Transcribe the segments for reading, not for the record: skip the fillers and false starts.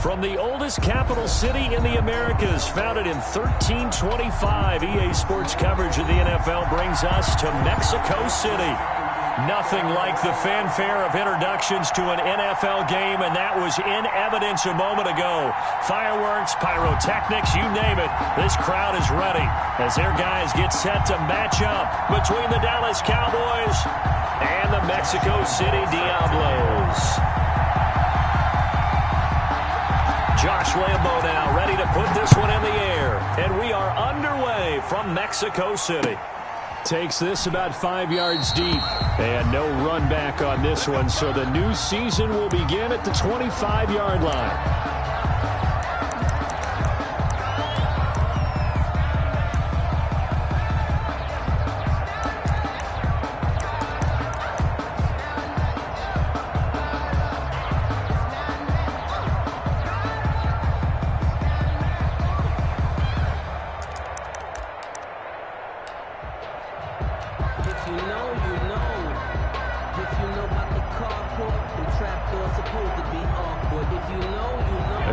From the oldest capital city in the Americas, founded in 1325, EA Sports coverage of the NFL brings us to Mexico City. Nothing like the fanfare of introductions to an NFL game, and that was in evidence a moment ago. Fireworks, pyrotechnics, you name it. This crowd is ready as their guys get set to match up between the Dallas Cowboys and the Mexico City Diablos. Josh Lambo now ready to put this one in the air. And we are underway from Mexico City. Takes this about 5 yards deep. And no run back on this one. So the new season will begin at the 25-yard line.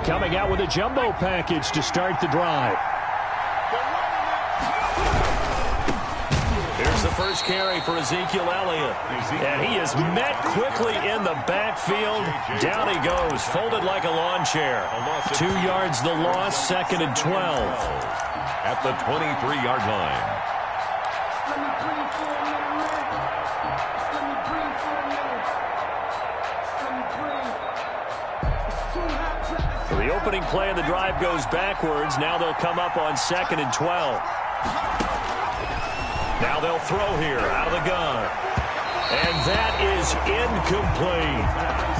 Coming out with a jumbo package to start the drive. Here's the first carry for Ezekiel Elliott. And he is met quickly in the backfield. Down he goes, folded like a lawn chair. 2 yards the loss, 2nd and 12. At the 23-yard line. The opening play of the drive goes backwards. Now they'll come up on 2nd and 12. Now they'll throw here out of the gun. And that is incomplete.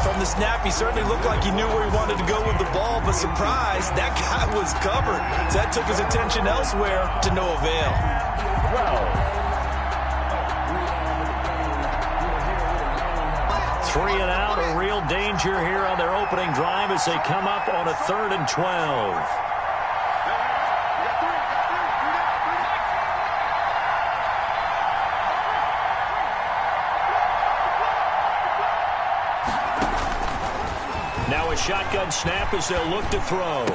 From the snap, he certainly looked like he knew where he wanted to go with the ball, but surprise, that guy was covered. So that took his attention elsewhere to no avail. Well, 3 and out, a real danger here on their opening drive as they come up on a 3rd and 12. Now a shotgun snap as they'll look to throw.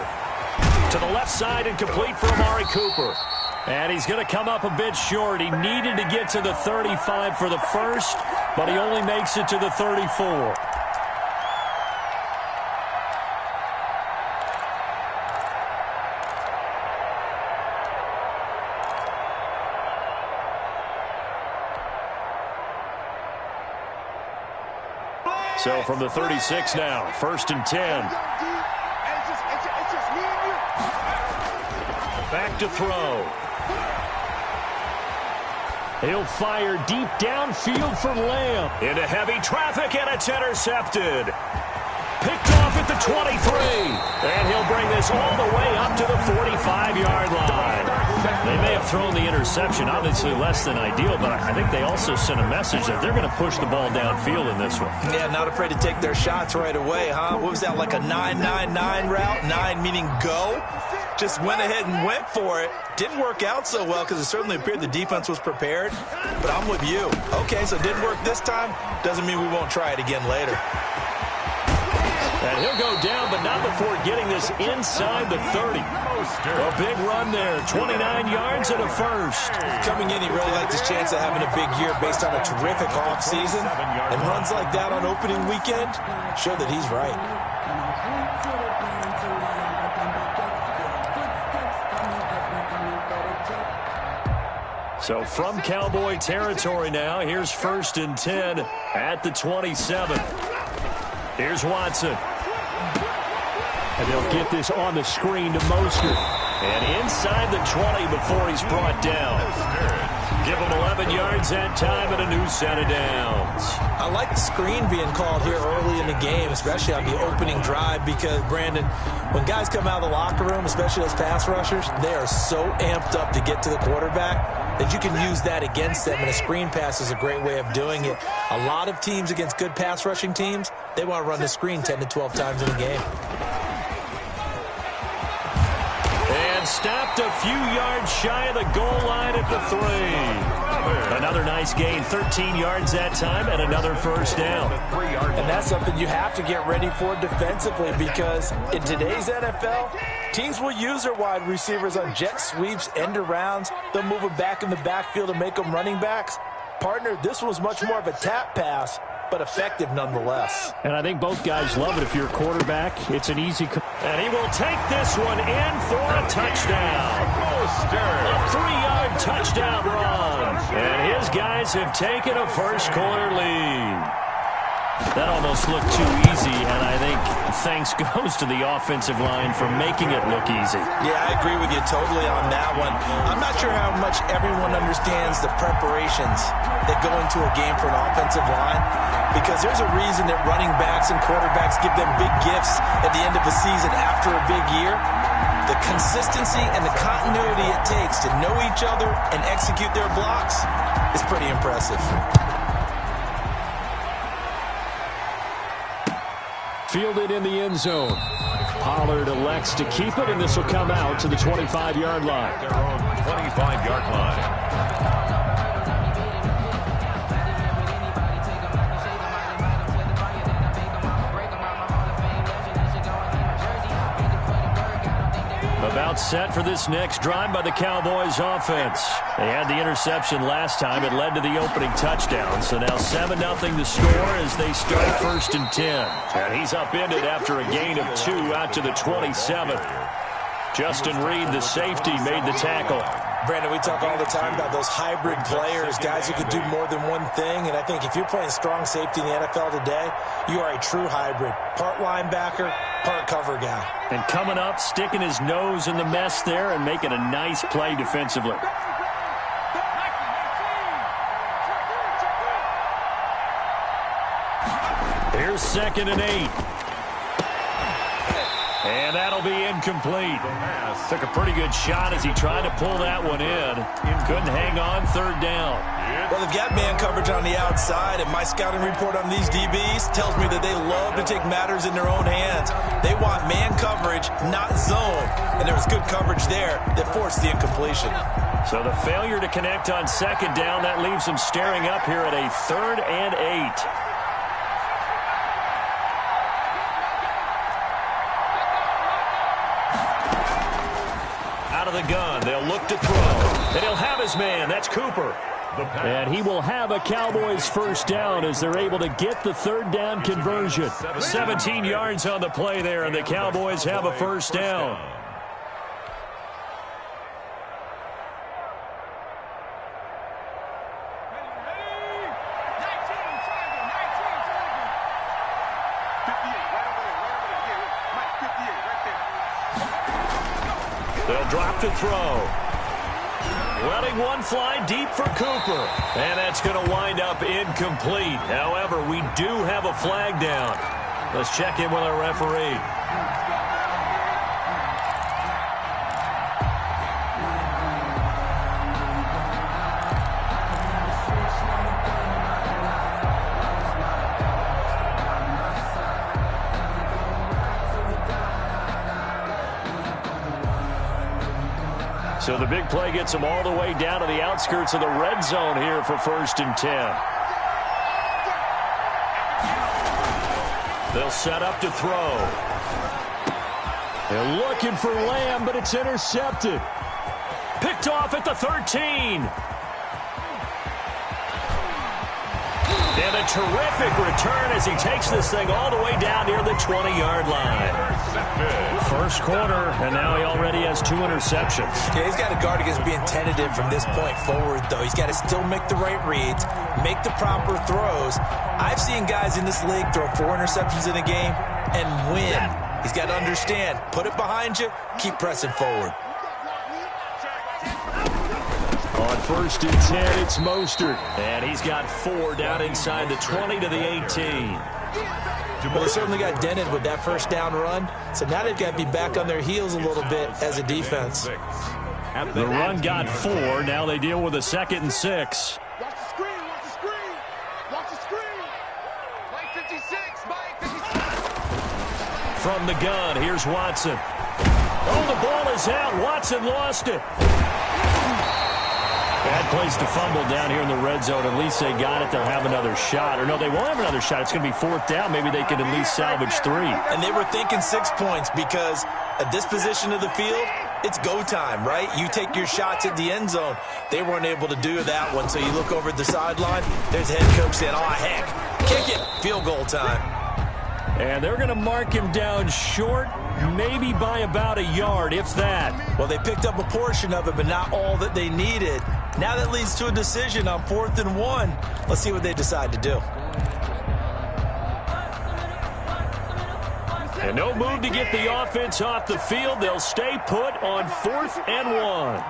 To the left side and complete for Amari Cooper. And he's going to come up a bit short. He needed to get to the 35 for the first, but he only makes it to the 34. So from the 36 now, 1st and 10. Back to throw. He'll fire deep downfield for Lamb. Into heavy traffic, and it's intercepted. Picked off at the 23. And he'll bring this all the way up to the 45-yard line. They may have thrown the interception, obviously less than ideal, but I think they also sent a message that they're going to push the ball downfield in this one. Yeah, not afraid to take their shots right away, huh? What was that, like a 9-9-9 route? 9 meaning go? Just went ahead and went for it. Didn't work out so well because it certainly appeared the defense was prepared. But I'm with you. Okay, so it didn't work this time. Doesn't mean we won't try it again later. And he'll go down, but not before getting this inside the 30. A big run there, 29 yards and a first. Coming in, he really liked his chance of having a big year based on a terrific offseason. And runs like that on opening weekend show that he's right. So from Cowboy territory now, here's 1st and 10 at the 27. Here's Watson. And they'll get this on the screen to Mostert. And inside the 20 before he's brought down. Give him 11 yards that time and a new set of downs. I like the screen being called here early in the game, especially on the opening drive, because, Brandon, when guys come out of the locker room, especially those pass rushers, they are so amped up to get to the quarterback that you can use that against them, and a screen pass is a great way of doing it. A lot of teams against good pass rushing teams, they want to run the screen 10 to 12 times in a game. And stopped a few yards shy of the goal line at the 3. Another nice gain, 13 yards that time, and another first down. And that's something you have to get ready for defensively, because in today's NFL, teams will use their wide receivers on jet sweeps, end arounds. They'll move them back in the backfield and make them running backs. Partner, this was much more of a tap pass, but effective nonetheless. And I think both guys love it. If you're a quarterback, it's an easy... And he will take this one in for a touchdown. A 3-yard touchdown run. And his guys have taken a first-quarter lead. That almost looked too easy, and I think thanks goes to the offensive line for making it look easy. Yeah, I agree with you totally on that one. I'm not sure how much everyone understands the preparations that go into a game for an offensive line, because there's a reason that running backs and quarterbacks give them big gifts at the end of the season after a big year. The consistency and the continuity it takes to know each other and execute their blocks is pretty impressive. Fielded in the end zone. Pollard elects to keep it, and this will come out to the 25-yard line. Their own 25-yard line. About set for this next drive by the Cowboys offense. They had the interception last time. It led to the opening touchdown. So now 7-0 the score as they start 1st and 10. And he's upended after a gain of 2 out to the 27. Justin Reed, the safety, made the tackle. Brandon, we talk all the time about those hybrid players, guys who can do more than one thing. And I think if you're playing strong safety in the NFL today, you are a true hybrid. Part linebacker, part cover guy. And coming up, sticking his nose in the mess there and making a nice play defensively. Here's 2nd and 8. And that'll be incomplete. Took a pretty good shot as he tried to pull that one in. Couldn't hang on, 3rd down. Well, they've got man coverage on the outside, and my scouting report on these DBs tells me that they love to take matters in their own hands. They want man coverage, not zone. And there was good coverage there that forced the incompletion. So the failure to connect on 2nd down, that leaves them staring up here at a 3rd and 8. The gun. They'll look to throw. And he'll have his man. That's Cooper. And he will have a Cowboys first down as they're able to get the 3rd down conversion. 17 yards on the play there, and the Cowboys have a first down. They'll drop to throw. Letting one fly deep for Cooper. And that's going to wind up incomplete. However, we do have a flag down. Let's check in with our referee. So the big play gets them all the way down to the outskirts of the red zone here for 1st and 10. They'll set up to throw. They're looking for Lamb, but it's intercepted. Picked off at the 13. And a terrific return as he takes this thing all the way down near the 20-yard line. First quarter, and now he already has 2 interceptions. Yeah, he's got to guard against being tentative from this point forward, though. He's got to still make the right reads, make the proper throws. I've seen guys in this league throw 4 interceptions in a game and win. He's got to understand, put it behind you, keep pressing forward. On 1st and 10, it's Mostert. And he's got 4 down inside the 20 to the 18. Well, they certainly got dented with that first down run. So now they've got to be back on their heels a little bit as a defense. The run got 4. Now they deal with a 2nd and 6. Watch the screen, watch the screen. Watch the screen. Mike 56, Mike 56. From the gun, here's Watson. Oh, the ball is out. Watson lost it. Bad place to fumble down here in the red zone. At least they got it. They'll have another shot. Or no, they won't have another shot. It's going to be fourth down. Maybe they can at least salvage 3. And they were thinking 6 points because at this position of the field, it's go time, right? You take your shots at the end zone. They weren't able to do that one. So you look over at the sideline. There's the head coach saying, oh, heck, kick it. Field goal time. And they're going to mark him down short, maybe by about a yard, if that. Well, they picked up a portion of it, but not all that they needed. Now that leads to a decision on 4th and 1. Let's see what they decide to do. And no move to get the offense off the field. They'll stay put on 4th and 1.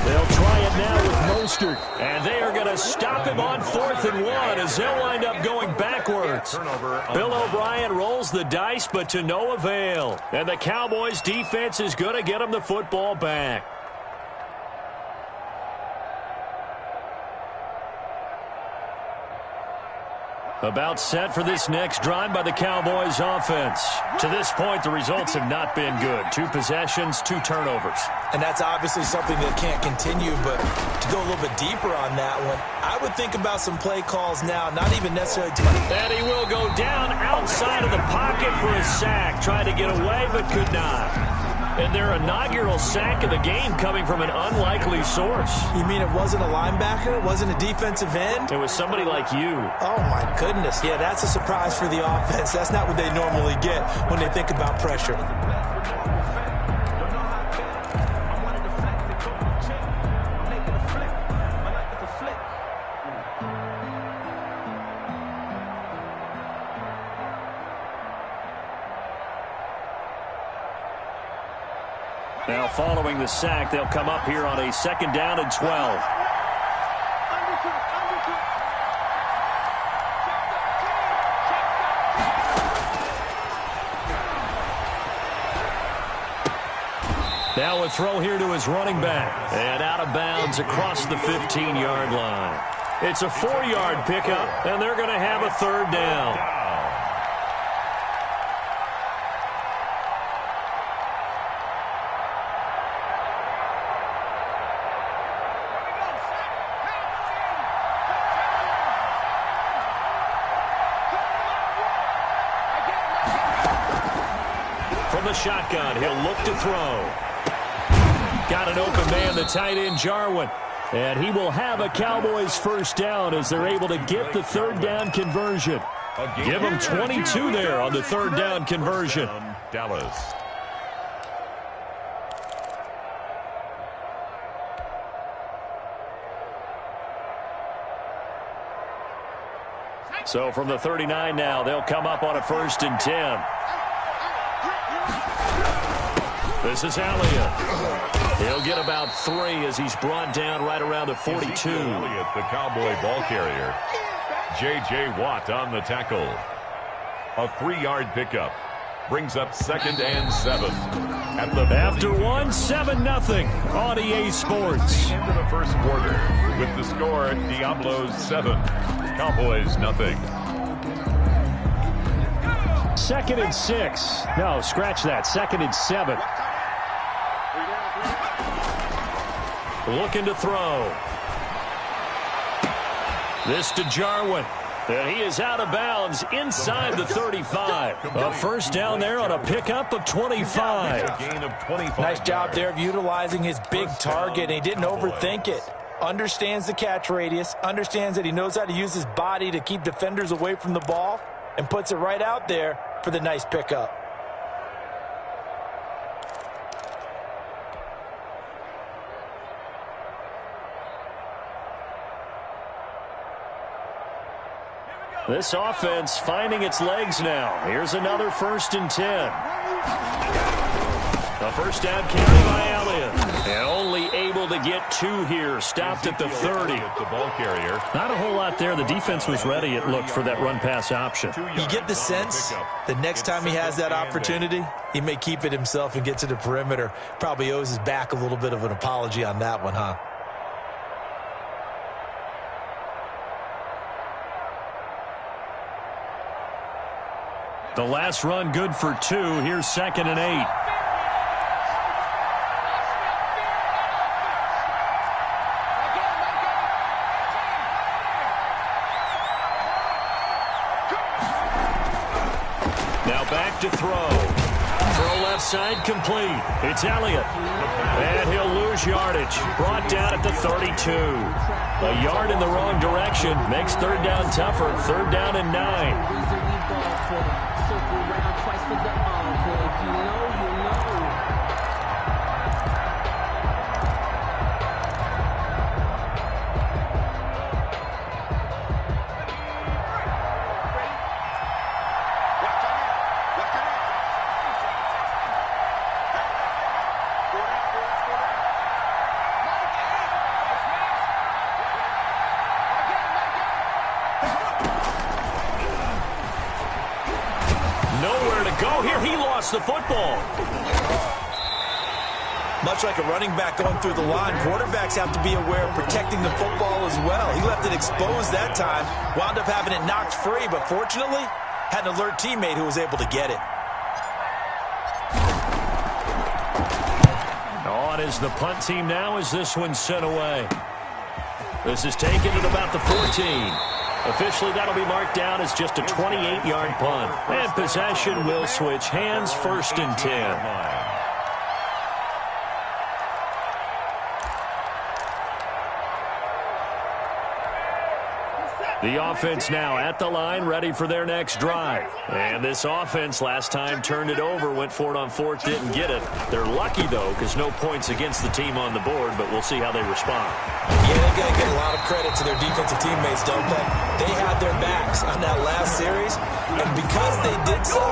They'll try it now with Mostert. And they are going to stop him on 4th and 1 as they'll wind up going backwards. Bill O'Brien rolls the dice, but to no avail. And the Cowboys defense is going to get him the football back. About set for this next drive by the Cowboys offense. To this point, the results have not been good. 2 possessions, 2 turnovers. And that's obviously something that can't continue, but to go a little bit deeper on that one, I would think about some play calls now, not even necessarily to... And he will go down outside of the pocket for a sack. Tried to get away, but could not. And their inaugural sack of the game coming from an unlikely source. You mean it wasn't a linebacker? It wasn't a defensive end? It was somebody like you. Oh, my goodness. Yeah, that's a surprise for the offense. That's not what they normally get when they think about pressure. Now following the sack, they'll come up here on a 2nd down and 12. Now a throw here to his running back. And out of bounds across the 15-yard line. It's a 4-yard pickup, and they're going to have a 3rd down. From the shotgun, he'll look to throw. Got an open man, the tight end, Jarwin. And he will have a Cowboys 1st down as they're able to get the 3rd down conversion. Give them 22 there on the 3rd down conversion. Dallas. So from the 39 now, they'll come up on a 1st and 10. This is Elliott. He'll get about 3 as he's brought down right around the 42. Elliott, the Cowboy ball carrier. J.J. Watt on the tackle. A 3-yard pickup. Brings up 2nd and 7. After 1, 7-0 on EA Sports. Into the 1st quarter with the score Diablos 7, Cowboys 0. 2nd and 6. No, scratch that. 2nd and 7. Looking to throw. This to Jarwin. And he is out of bounds inside the 35. A 1st down there on a pickup of 25. Gain of 25. Nice job there of utilizing his big target. And he didn't overthink it. Understands the catch radius. Understands that he knows how to use his body to keep defenders away from the ball. And puts it right out there for the nice pickup. This offense finding its legs now. Here's another 1st and 10. A 1st down carry by Elliott. And only able to get 2 here. Stopped at the 30. The ball carrier. Not a whole lot there. The defense was ready, it looked, for that run-pass option. You get the sense the next time he has that opportunity, he may keep it himself and get to the perimeter. Probably owes his back a little bit of an apology on that one, huh? The last run good for 2. Here's 2nd and 8. Now back to throw. Throw left side complete. It's Elliott. And he'll lose yardage. Brought down at the 32. A yard in the wrong direction makes third down tougher. Third down and 9. The football. Much like a running back going through the line, quarterbacks have to be aware of protecting the football as well. He left it exposed that time, wound up having it knocked free, but fortunately had an alert teammate who was able to get it. On is the punt team now as this one's sent away. This is taken at about the 14. Officially, that'll be marked down as just a 28-yard punt. And possession will switch hands, 1st and 10. The offense now at the line, ready for their next drive. And this offense last time turned it over, went for it on 4th, didn't get it. They're lucky, though, because no points against the team on the board, but we'll see how they respond. Yeah, they got to give a lot of credit to their defensive teammates, don't they? They had their backs on that last series, and because they did so,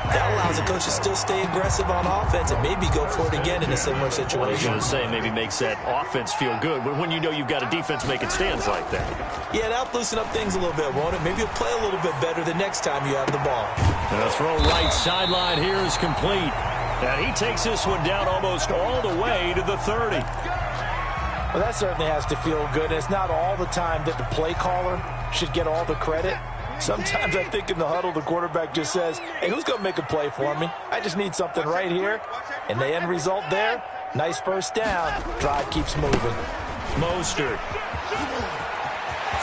that allows the coach to still stay aggressive on offense and maybe go for it again in a similar situation. I was going to say, maybe makes that offense feel good, but when you know you've got a defense making stands like that. Yeah, that'll loosen up things a little bit, won't it? Maybe you'll play a little bit better the next time you have the ball. And the throw right sideline here is complete. And he takes this one down almost all the way to the 30. Well, that certainly has to feel good. It's not all the time that the play caller should get all the credit. Sometimes I think in the huddle, the quarterback just says, hey, who's going to make a play for me? I just need something right here. And the end result there, nice first down. Drive keeps moving. Mostert.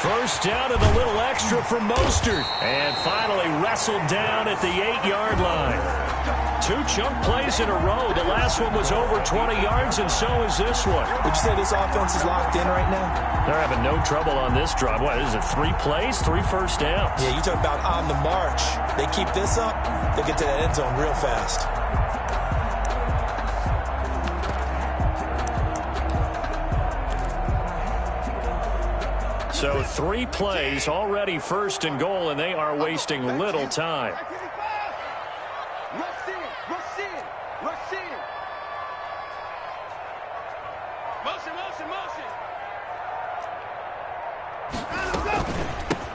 First down and a little extra for Mostert. And finally wrestled down at the 8-yard line. 2 chunk plays in a row. The last one was over 20 yards, and so is this one. Would you say this offense is locked in right now? They're having no trouble on this drive. What is it, 3 plays, 3 first downs? Yeah, you talk about on the march. They keep this up, they'll get to that end zone real fast. So 3 plays, already 1st and goal, and they are wasting little time.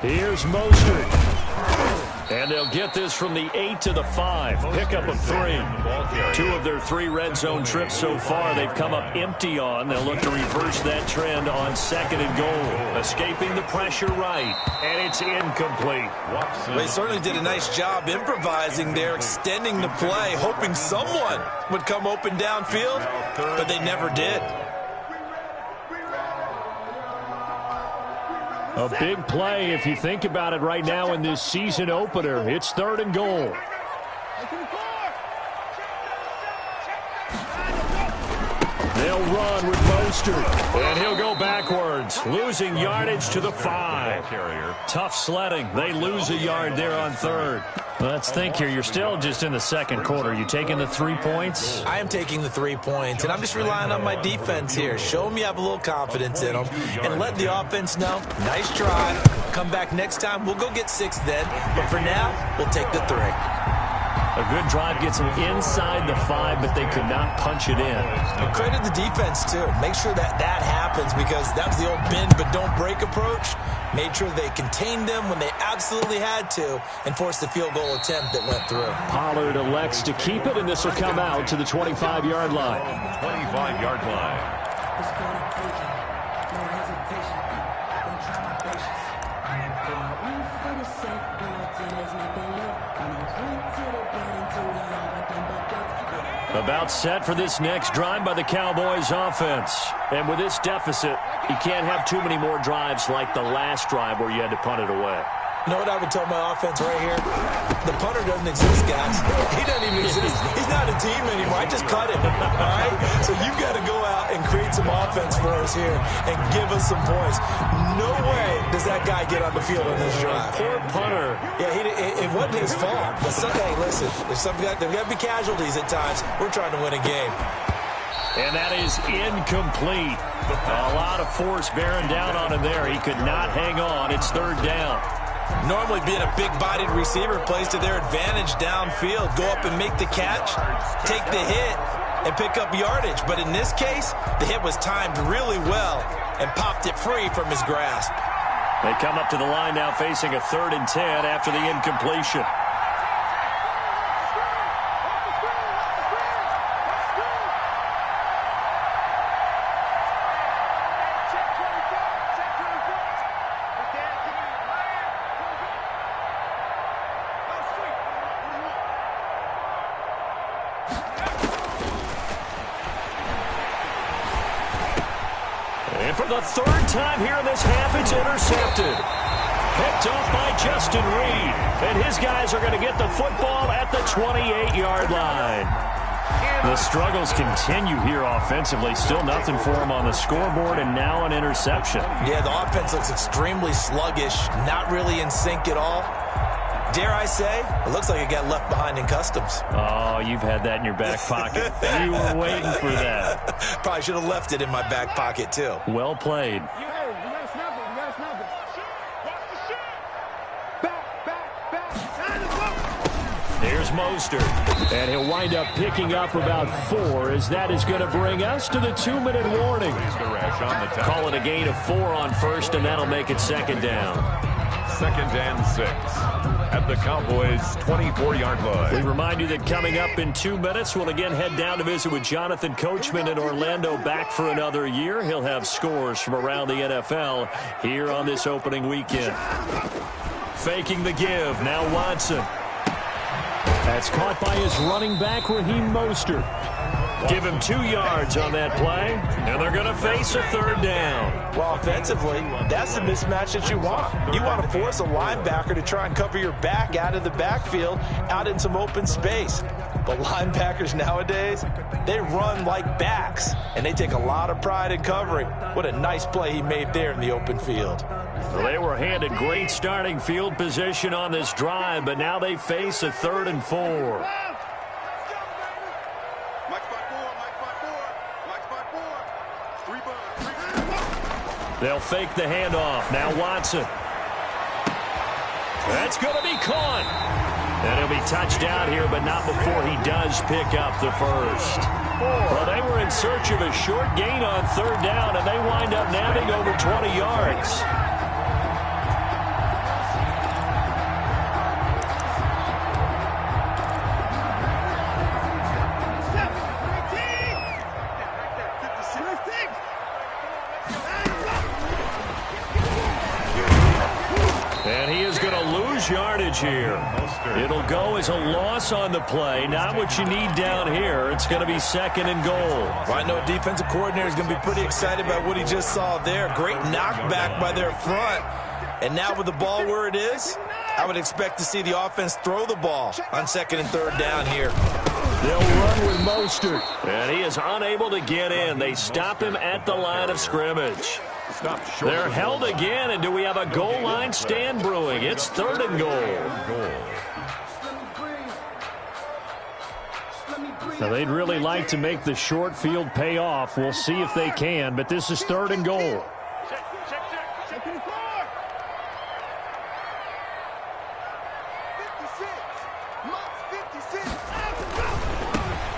Here's Mostert. And they'll get this from the 8 to the 5. Pickup of 3. 2 of their 3 red zone trips so far they've come up empty on. They'll look to reverse that trend on 2nd and goal. Escaping the pressure right. And it's incomplete. They certainly did a nice job improvising there, extending the play, hoping someone would come open downfield, but they never did. A big play if you think about it right now in this season opener. It's 3rd and goal. They'll run with Mostert, and he'll go backwards, losing yardage to the 5. Tough sledding. They lose a yard there on 3rd. Let's think here. You're still just in the 2nd quarter. You taking the 3 points? I am taking the 3 points, and I'm just relying on my defense here. Show them you have a little confidence in them, and let the offense know, nice drive. Come back next time. We'll go get 6 then, but for now, we'll take the 3. A good drive gets them inside the 5, but they could not punch it in. And credit the defense, too. Make sure that happens, because that was the old bend but don't break approach. Made sure they contained them when they absolutely had to and forced the field goal attempt that went through. Pollard elects to keep it, and this will come out to the 25-yard line. 25-yard line. About set for this next drive by the Cowboys offense. And with this deficit, you can't have too many more drives like the last drive where you had to punt it away. You know what I would tell my offense right here? The punter doesn't exist, guys. He doesn't even exist. He's not a team anymore. I just cut him, all right? So you've got to go out and create some offense for us here and give us some points. No way does that guy get on the field on this drive. Poor punter. Yeah, it wasn't his fault. But hey, listen, there's got to be casualties at times. We're trying to win a game. And that is incomplete. A lot of force bearing down on him there. He could not hang on. It's third down. Normally being a big-bodied receiver plays to their advantage downfield. Go up and make the catch, take the hit, and pick up yardage. But in this case, the hit was timed really well and popped it free from his grasp. They come up to the line now facing a 3rd and 10 after the incompletion. And for the 3rd time here in this half, it's intercepted. Picked off by Justin Reed. And his guys are going to get the football at the 28-yard line. The struggles continue here offensively. Still nothing for him on the scoreboard, and now an interception. Yeah, the offense looks extremely sluggish, not really in sync at all. Dare I say, it looks like it got left behind in customs. Oh, you've had that in your back pocket. You were waiting for that. Probably should have left it in my back pocket, too. Well played. You gotta snap it. You gotta snap it. Watch the shit. Back. Here's Mostert. And he'll wind up picking up about 4, as that is going to bring us to the 2-minute warning. Call it a gain of 4 on 1st, and that'll make it 2nd down. 2nd and 6 at the Cowboys' 24-yard line. We remind you that coming up in 2 minutes, we'll again head down to visit with Jonathan Coachman in Orlando, back for another year. He'll have scores from around the NFL here on this opening weekend. Faking the give, now Watson. That's caught by his running back, Raheem Mostert. Give him 2 yards on that play, and they're going to face a 3rd down. Well, offensively, that's the mismatch that you want. You want to force a linebacker to try and cover your back out of the backfield, out in some open space. But linebackers nowadays, they run like backs, and they take a lot of pride in covering. What a nice play he made there in the open field. Well, they were handed great starting field position on this drive, but now they face a 3rd and 4. They'll fake the handoff. Now Watson. That's going to be caught. And he'll be touched down here, but not before he does pick up the 1st. Well, they were in search of a short gain on 3rd down, and they wind up nabbing over 20 yards. Yardage here. It'll go as a loss on the play. Not what you need down here. It's going to be 2nd and goal. Well, I know a defensive coordinator is going to be pretty excited about what he just saw there. Great knockback by their front. And now with the ball where it is, I would expect to see the offense throw the ball on 2nd and 3rd down here. They'll run with Mostert. And he is unable to get in. They stop him at the line of scrimmage. They're held again, and do we have a goal line stand brewing? It's 3rd and goal. Now, they'd really like to make the short field pay off. We'll see if they can, but this is 3rd and goal.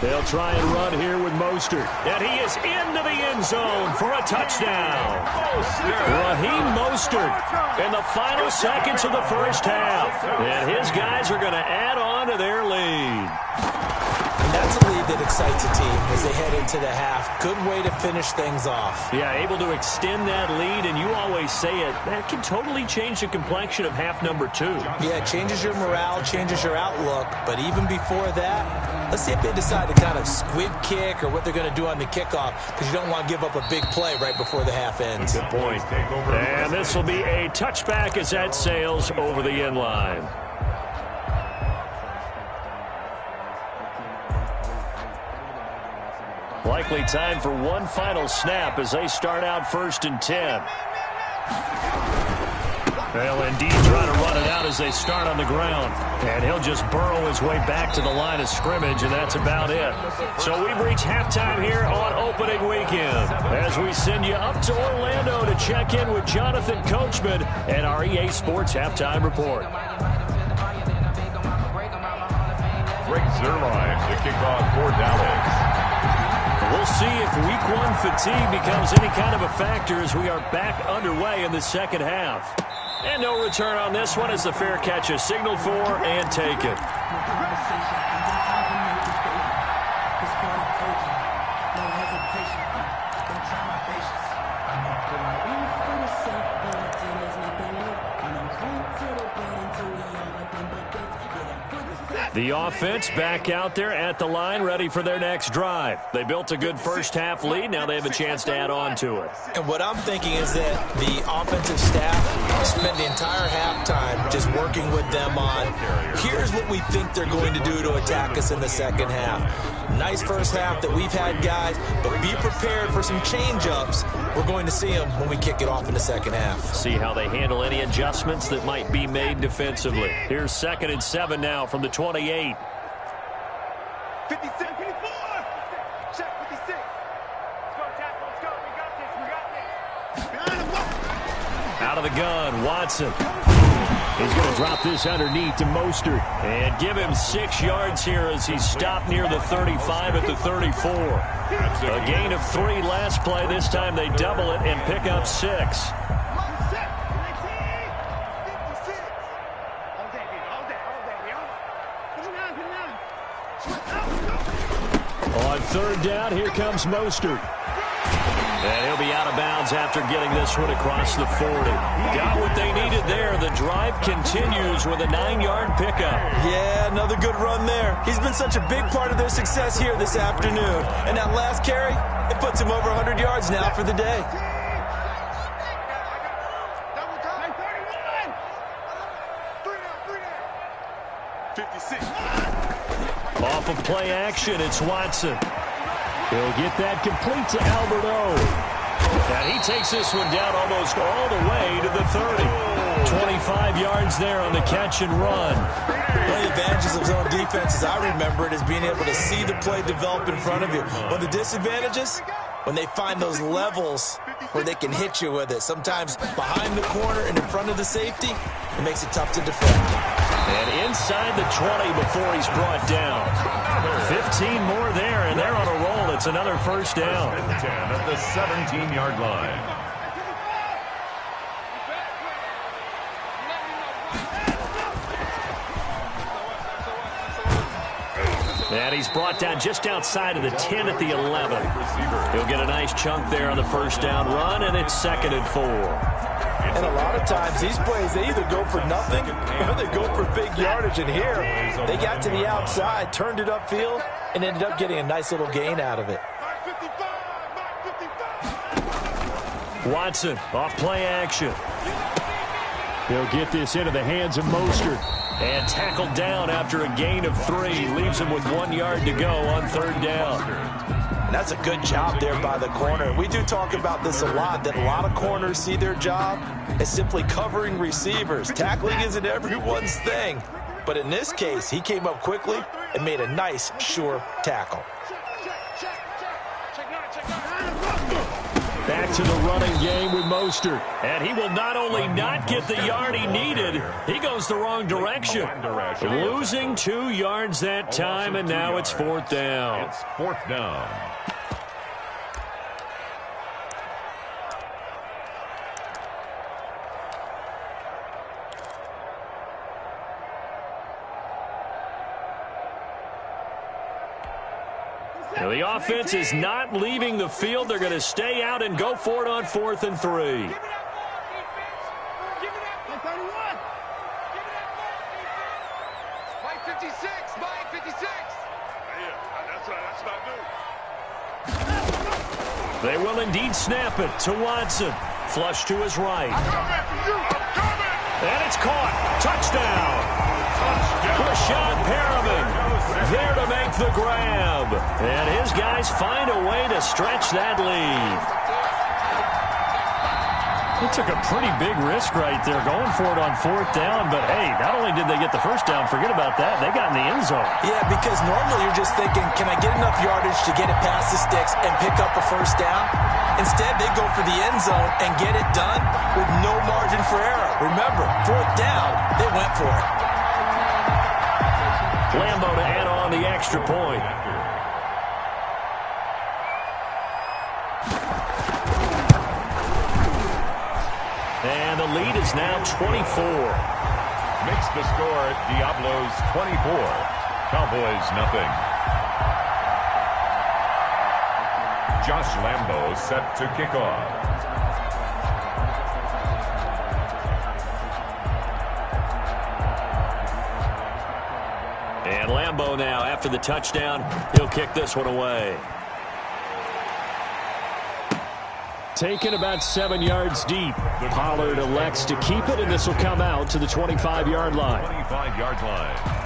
They'll try and run here with Mostert. And he is into the end zone for a touchdown. Raheem Mostert in the final seconds of the 1st half. And his guys are going to add on to their lead. And that's a lead that excites a team as they head into the half. Good way to finish things off. Yeah, able to extend that lead, and you always say it, that can totally change the complexion of half number 2. Yeah, it changes your morale, changes your outlook, but even before that, Let's see if they decide to kind of squib kick or what they're going to do on the kickoff, because you don't want to give up a big play right before the half ends. Good point. And this will be a touchback as that sails over the end line. Likely time for one final snap as they start out 1st and 10. They'll indeed try to run it out as they start on the ground. And he'll just burrow his way back to the line of scrimmage, and that's about it. So we've reached halftime here on opening weekend as we send you up to Orlando to check in with Jonathan Coachman and our EA Sports Halftime Report. Greg Zerline to kick off for Dallas. We'll see if week 1 fatigue becomes any kind of a factor as we are back underway in the second half. And no return on this one as the fair catch is signaled for and taken. The offense back out there at the line, ready for their next drive. They built a good first-half lead. Now they have a chance to add on to it. And what I'm thinking is that the offensive staff spend the entire halftime just working with them on, here's what we think they're going to do to attack us in the second half. Nice first half that we've had, guys, but be prepared for some change-ups. We're going to see them when we kick it off in the second half. See how they handle any adjustments that might be made defensively. Here's 2nd and 7 now from the 28. 56, 54. Check 56. Let's go, tackle. Let's go. We got this. Out of the gun, Watson. He's going to drop this underneath to Mostert and give him 6 yards here as he stopped near the 35 at the 34. A gain of 3 last play. This time they double it and pick up 6. On 3rd down, here comes Mostert. And he'll be out of bounds after getting this one across the 40. Got what they needed there. The drive continues with a 9-yard pickup. Yeah, another good run there. He's been such a big part of their success here this afternoon. And that last carry, it puts him over 100 yards now for the day. Off of play action, it's Watson. He'll get that complete to Albert O. And he takes this one down almost all the way to the 30. 25 yards there on the catch and run. One of the advantages of zone defense, as I remember it, is being able to see the play develop in front of you. One of the disadvantages, when they find those levels where they can hit you with it. Sometimes behind the corner and in front of the safety, it makes it tough to defend. And inside the 20 before he's brought down. 15 more there, and they're on a roll. It's another first down. 10 at the 17-yard line. And he's brought down just outside of the 10 at the 11. He'll get a nice chunk there on the first down run, and it's 2nd and 4. And a lot of times these plays, they either go for nothing or they go for big yardage. And here, they got to the outside, turned it upfield, and ended up getting a nice little gain out of it. Watson off play action. He'll get this into the hands of Mostert. And tackled down after a gain of 3. Leaves him with 1 yard to go on 3rd down. And that's a good job there by the corner. We do talk about this a lot, that a lot of corners see their job as simply covering receivers. Tackling isn't everyone's thing. But in this case, he came up quickly and made a nice, sure tackle. Back to the running game with Mostert. And he will not only not get the yard he needed, he goes the wrong direction. Losing 2 yards that time, and now it's 4th down. It's 4th down. Now the offense is not leaving the field. They're going to stay out and go for it on 4th and 3. That's what I do. They will indeed snap it to Watson. Flush to his right. I'm coming. And it's caught. Touchdown. Rashad Perriman there to make the grab. And his guys find a way to stretch that lead. They took a pretty big risk right there going for it on 4th down. But, hey, not only did they get the first down, forget about that, they got in the end zone. Yeah, because normally you're just thinking, can I get enough yardage to get it past the sticks and pick up a first down? Instead, they go for the end zone and get it done with no margin for error. Remember, 4th down, they went for it. Lambo to add on the extra point. And the lead is now 24. Makes the score Diablos 24. Cowboys nothing. Josh Lambo set to kick off. And Lambo now, after the touchdown, he'll kick this one away. Taken about 7 yards deep. Pollard elects to keep it, and this will come out to the 25-yard line. 25-yard line.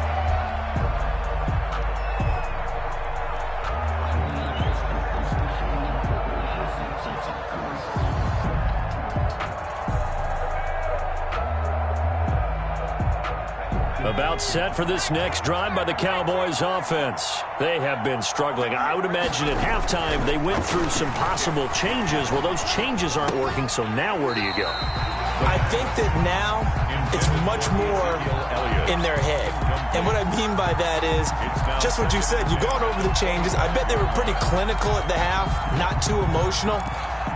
About set for this next drive by the Cowboys offense. They have been struggling. I would imagine at halftime they went through some possible changes. Well, those changes aren't working, so now where do you go? I think that now it's much more in their head. And what I mean by that is just what you said. You've gone over the changes. I bet they were pretty clinical at the half, not too emotional.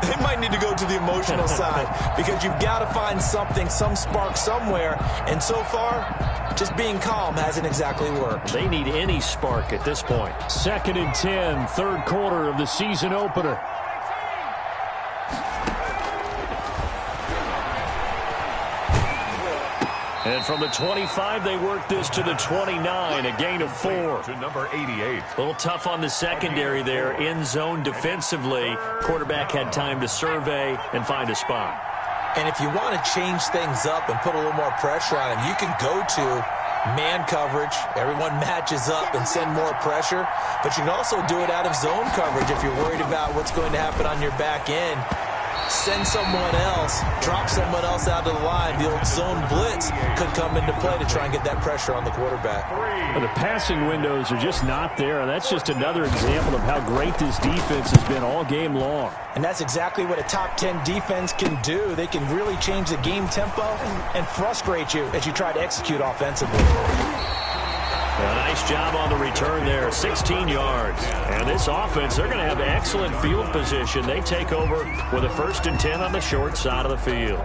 They might need to go to the emotional side because you've got to find something, some spark somewhere. And so far, just being calm hasn't exactly worked. They need any spark at this point. 2nd and 10, 3rd quarter of the season opener. And from the 25, they work this to the 29, a gain of 4. To number 88. A little tough on the secondary there, in zone defensively. Quarterback had time to survey and find a spot. And if you want to change things up and put a little more pressure on him, you can go to man coverage. Everyone matches up and send more pressure. But you can also do it out of zone coverage if you're worried about what's going to happen on your back end. Send someone else, drop someone else out of the line. The old zone blitz could come into play to try and get that pressure on the quarterback. Well, the passing windows are just not there. That's just another example of how great this defense has been all game long. And that's exactly what a top 10 defense can do. They can really change the game tempo and frustrate you as you try to execute offensively. A nice job on the return there, 16 yards. And this offense, they're going to have excellent field position. They take over with a 1st and 10 on the short side of the field.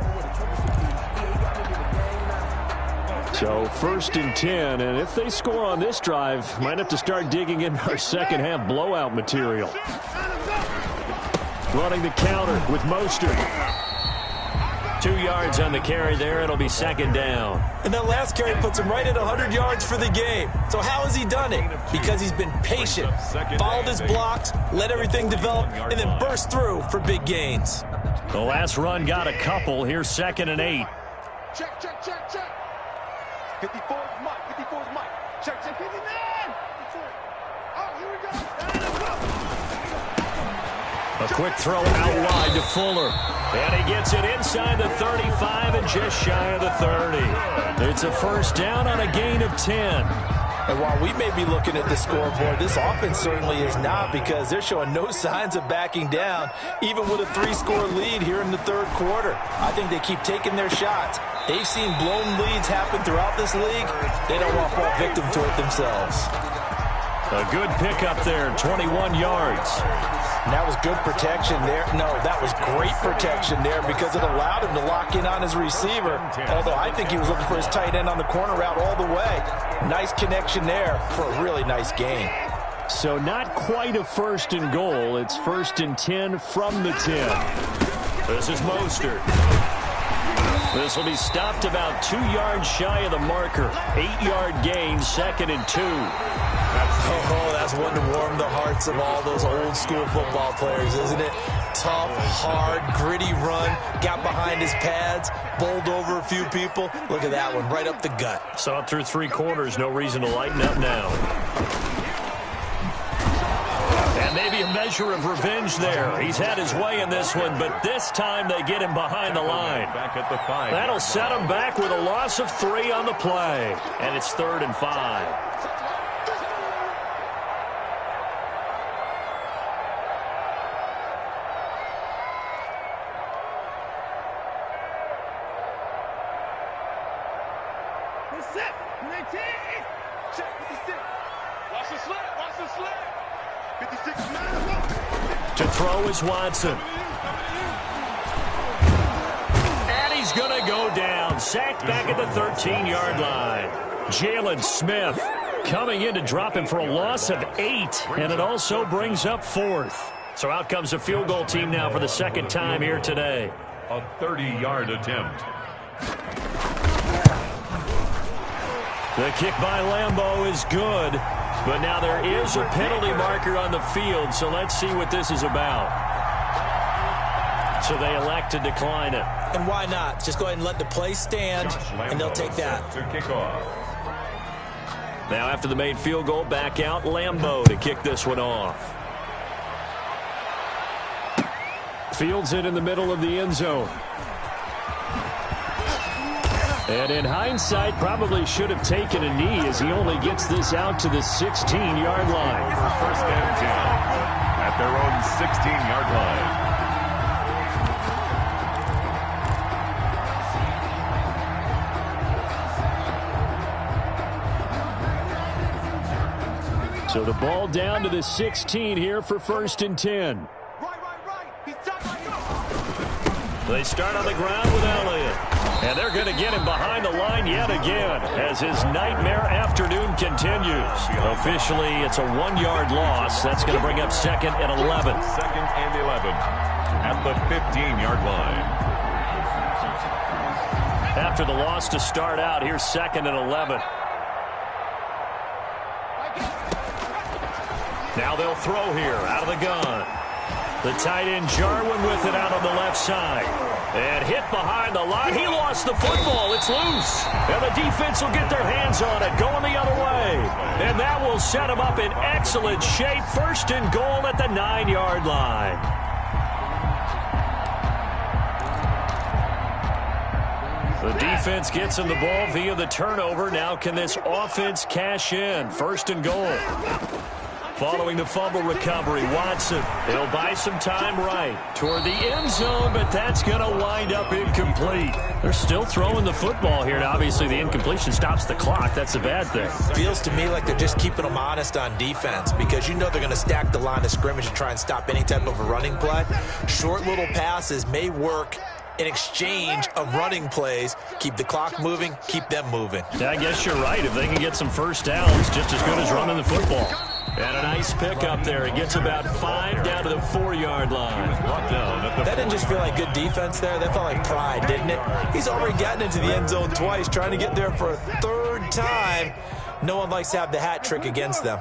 So 1st and 10, and if they score on this drive, might have to start digging in our second half blowout material. Running the counter with Mostert. 2 yards on the carry there. It'll be 2nd down. And that last carry puts him right at 100 yards for the game. So how has he done it? Because he's been patient, followed his blocks, let everything develop, and then burst through for big gains. The last run got a couple. Here's 2nd and 8. Check. 54 is Mike. 54 is Mike. Check. 59. Oh, here we go. A quick throw out wide to Fuller. And he gets it inside the 35 and just shy of the 30. It's a 1st down on a gain of 10. And while we may be looking at the scoreboard, this offense certainly is not, because they're showing no signs of backing down, even with a 3-score lead here in the 3rd quarter. I think they keep taking their shots. They've seen blown leads happen throughout this league. They don't want to fall victim to it themselves. A good pickup there, 21 yards. And that was good protection there. No, that was great protection there because it allowed him to lock in on his receiver. Although I think he was looking for his tight end on the corner route all the way. Nice connection there for a really nice gain. So not quite a 1st and goal. It's 1st and 10 from the 10. This is Mostert. This will be stopped about 2 yards shy of the marker. 8-yard gain, 2nd and 2. That's Oh, that's one to warm the hearts of all those old school football players, isn't it? Tough, hard, gritty run, got behind his pads, bowled over a few people. Look at that one, right up the gut. Saw it through 3 quarters, no reason to lighten up now. And maybe a measure of revenge there. He's had his way in this one, but this time they get him behind the line. Back at the 5. That'll set him back with a loss of 3 on the play. And it's 3rd and 5. To throw is Watson. And he's going to go down. Sacked back at the 13-yard line. Jalen Smith coming in to drop him for a loss of 8. And it also brings up 4th. So out comes a field goal team now for the 2nd time here today. A 30-yard attempt. The kick by Lambeau is good. But now there is a penalty marker on the field, so let's see what this is about. So they elect to decline it. And why not? Just go ahead and let the play stand, and they'll take that. To kick off. Now after the made field goal, back out Lambeau to kick this one off. Fields it in the middle of the end zone. And in hindsight, probably should have taken a knee as he only gets this out to the 16-yard line. For 1st and 10 at their own 16-yard line. So the ball down to the 16 here for 1st and 10. They start on the ground with Elliott. And they're going to get him behind the line yet again as his nightmare afternoon continues. Officially, it's a 1-yard loss. That's going to bring up 2nd and 11. 2nd and 11 at the 15-yard line. After the loss to start out, here's 2nd and 11. Now they'll throw here out of the gun. The tight end Jarwin with it out on the left side. And hit behind the line. He lost the football. It's loose. And the defense will get their hands on it, going the other way. And that will set him up in excellent shape. 1st and goal at the 9-yard line. The defense gets him the ball via the turnover. Now can this offense cash in? 1st and goal. Following the fumble recovery, Watson, he'll buy some time right toward the end zone, but that's going to wind up incomplete. They're still throwing the football here, and obviously the incompletion stops the clock. That's a bad thing. Feels to me like they're just keeping them honest on defense because you know they're going to stack the line of scrimmage and try and stop any type of a running play. Short little passes may work in exchange of running plays. Keep the clock moving, keep them moving. Yeah, I guess you're right. If they can get some first downs, just as good as running the football. And a nice pick up there. He gets about 5 down to the 4-yard line. That didn't just feel like good defense there. That felt like pride, didn't it? He's already gotten into the end zone twice, trying to get there for a 3rd time. No one likes to have the hat trick against them.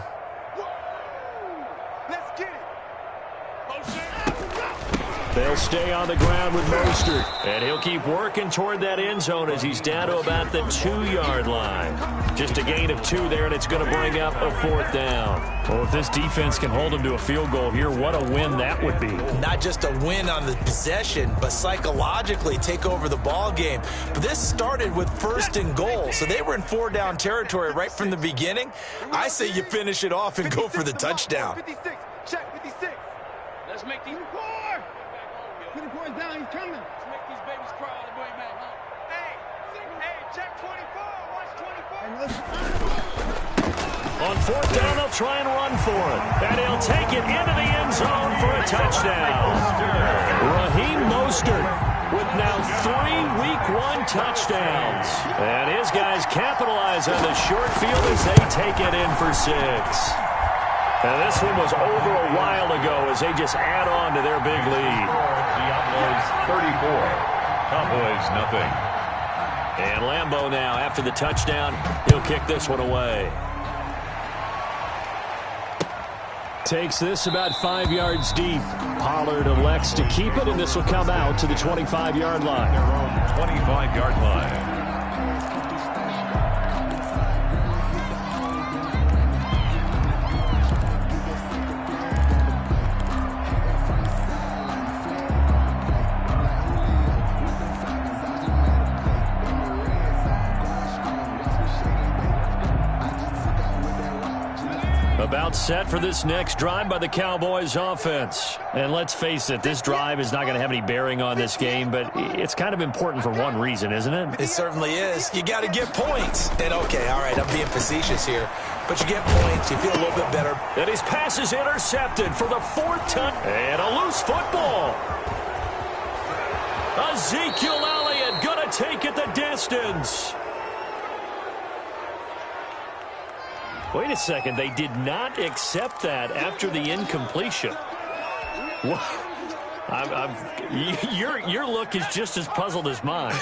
They'll stay on the ground with Mostert. And he'll keep working toward that end zone as he's down to about the 2-yard line. Just a gain of 2 there, and it's going to bring up a 4th down. Well, if this defense can hold him to a field goal here, what a win that would be. Not just a win on the possession, but psychologically take over the ball game. But this started with 1st and goal, so they were in 4-down territory right from the beginning. I say you finish it off and go for the touchdown. 56, check 56. Let's make these 24's down, he's coming. Let's make these babies cry all the way back home. Hey, check 24, watch 24. On 4th down, they'll try and run for it. And he'll take it into the end zone for a touchdown. Raheem Mostert with now 3 Week 1 touchdowns. And his guys capitalize on the short field as they take it in for 6. And this one was over a while ago as they just add on to their big lead. The Outlaws 34, Cowboys nothing. And Lambeau now, after the touchdown, he'll kick this one away. Takes this about 5 yards deep. Pollard elects to keep it, and this will come out to the 25-yard line. Their own 25-yard line. About set for this next drive by the Cowboys offense. And let's face it, this drive is not going to have any bearing on this game, but it's kind of important for one reason, isn't it? It certainly is. You got to get points. And okay, all right, I'm being facetious here, but you get points, you feel a little bit better. And his pass is intercepted for the 4th time. And a loose football. Ezekiel Elliott going to take it the distance. Wait a second, they did not accept that after the incompletion. Your look is just as puzzled as mine.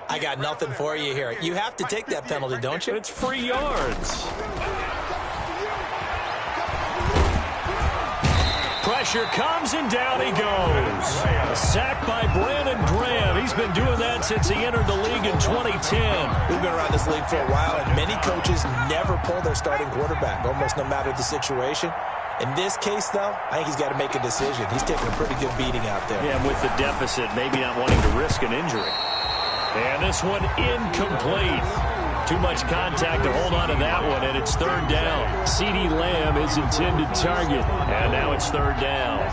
I got nothing for you here. You have to take that penalty, don't you? It's free yards. Pressure comes and down he goes. A sack by Brandon Graham. He's been doing that since he entered the league in 2010. We've been around this league for a while, and many coaches never pull their starting quarterback, almost no matter the situation. In this case, though, I think he's got to make a decision. He's taking a pretty good beating out there. Yeah, and with the deficit, maybe not wanting to risk an injury. And this one incomplete. Too much contact to hold on to that one, and it's 3rd down. CeeDee Lamb is intended target, and now it's 3rd down.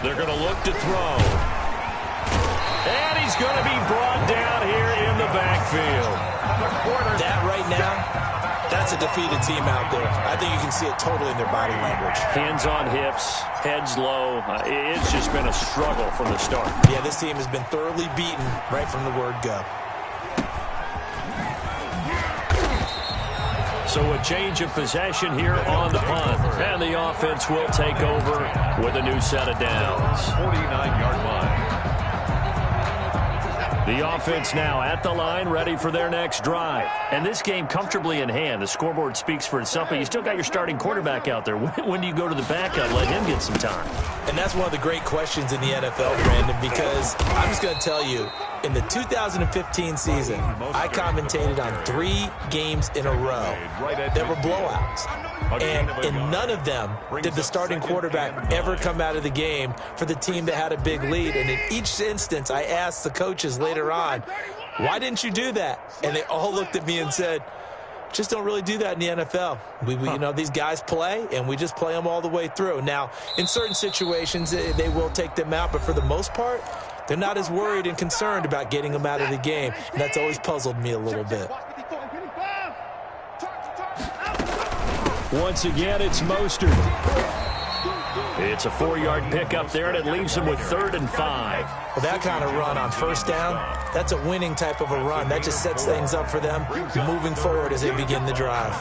They're going to look to throw. And he's going to be brought down here in the backfield. That right now, that's a defeated team out there. I think you can see it totally in their body language. Hands on hips, heads low. It's just been a struggle from the start. Yeah, this team has been thoroughly beaten right from the word go. So a change of possession here on the punt. And the offense will take over with a new set of downs. 49-yard line. The offense now at the line, ready for their next drive. And this game comfortably in hand. The scoreboard speaks for itself, but you still got your starting quarterback out there. When do you go to the backup, let him get some time? And that's one of the great questions in the NFL, Brandon, because I'm just going to tell you, in the 2015 season, I commentated on 3 games in a row. There were blowouts. And in none of them did the starting quarterback ever come out of the game for the team that had a big lead. And in each instance, I asked the coaches later on, why didn't you do that? And they all looked at me and said, just don't really do that in the NFL. You know, these guys play, and we just play them all the way through. Now, in certain situations, they will take them out, but for the most part, they're not as worried and concerned about getting them out of the game. And that's always puzzled me a little bit. Once again, it's Mostert. It's a 4-yard pickup there, and it leaves him with 3rd and 5. Well, that kind of run on 1st down, that's a winning type of a run. That just sets things up for them moving forward as they begin the drive.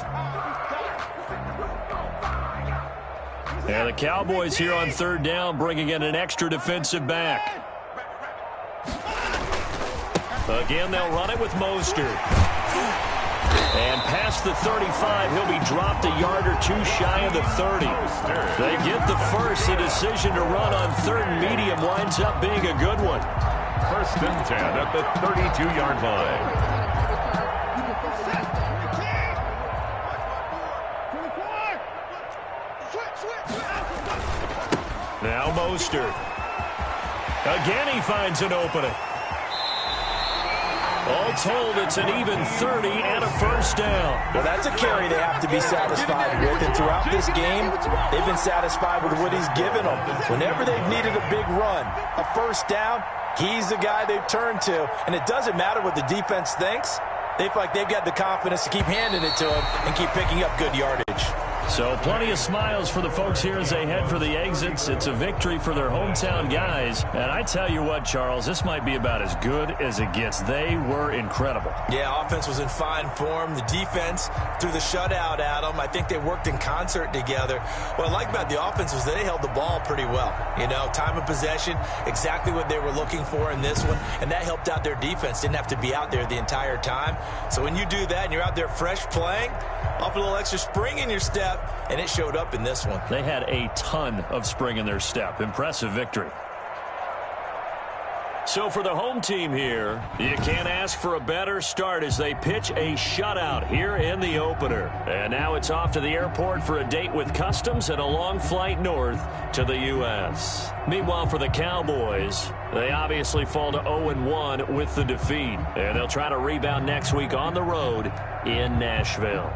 And the Cowboys here on 3rd down, bringing in an extra defensive back. Again, they'll run it with Mostert. And past the 35, he'll be dropped a yard or 2 shy of the 30. They get the first. The decision to run on 3rd and medium winds up being a good one. 1st and 10 at the 32-yard line. Now Mostert. Again, he finds an opening. All told, it's an even 30 and a 1st down. Well, that's a carry they have to be satisfied with. And throughout this game, they've been satisfied with what he's given them. Whenever they've needed a big run, a 1st down, he's the guy they've turned to. And it doesn't matter what the defense thinks. They feel like they've got the confidence to keep handing it to him and keep picking up good yardage. So plenty of smiles for the folks here as they head for the exits. It's a victory for their hometown guys. And I tell you what, Charles, this might be about as good as it gets. They were incredible. Yeah, offense was in fine form. The defense threw the shutout at them. I think they worked in concert together. What I like about the offense was they held the ball pretty well. You know, time of possession, exactly what they were looking for in this one. And that helped out their defense. Didn't have to be out there the entire time. So when you do that and you're out there fresh playing, up a little extra spring in your step, and it showed up in this one. They had a ton of spring in their step. Impressive victory. So for the home team here, you can't ask for a better start as they pitch a shutout here in the opener. And now it's off to the airport for a date with Customs and a long flight north to the U.S. Meanwhile, for the Cowboys, they obviously fall to 0-1 with the defeat. And they'll try to rebound next week on the road in Nashville.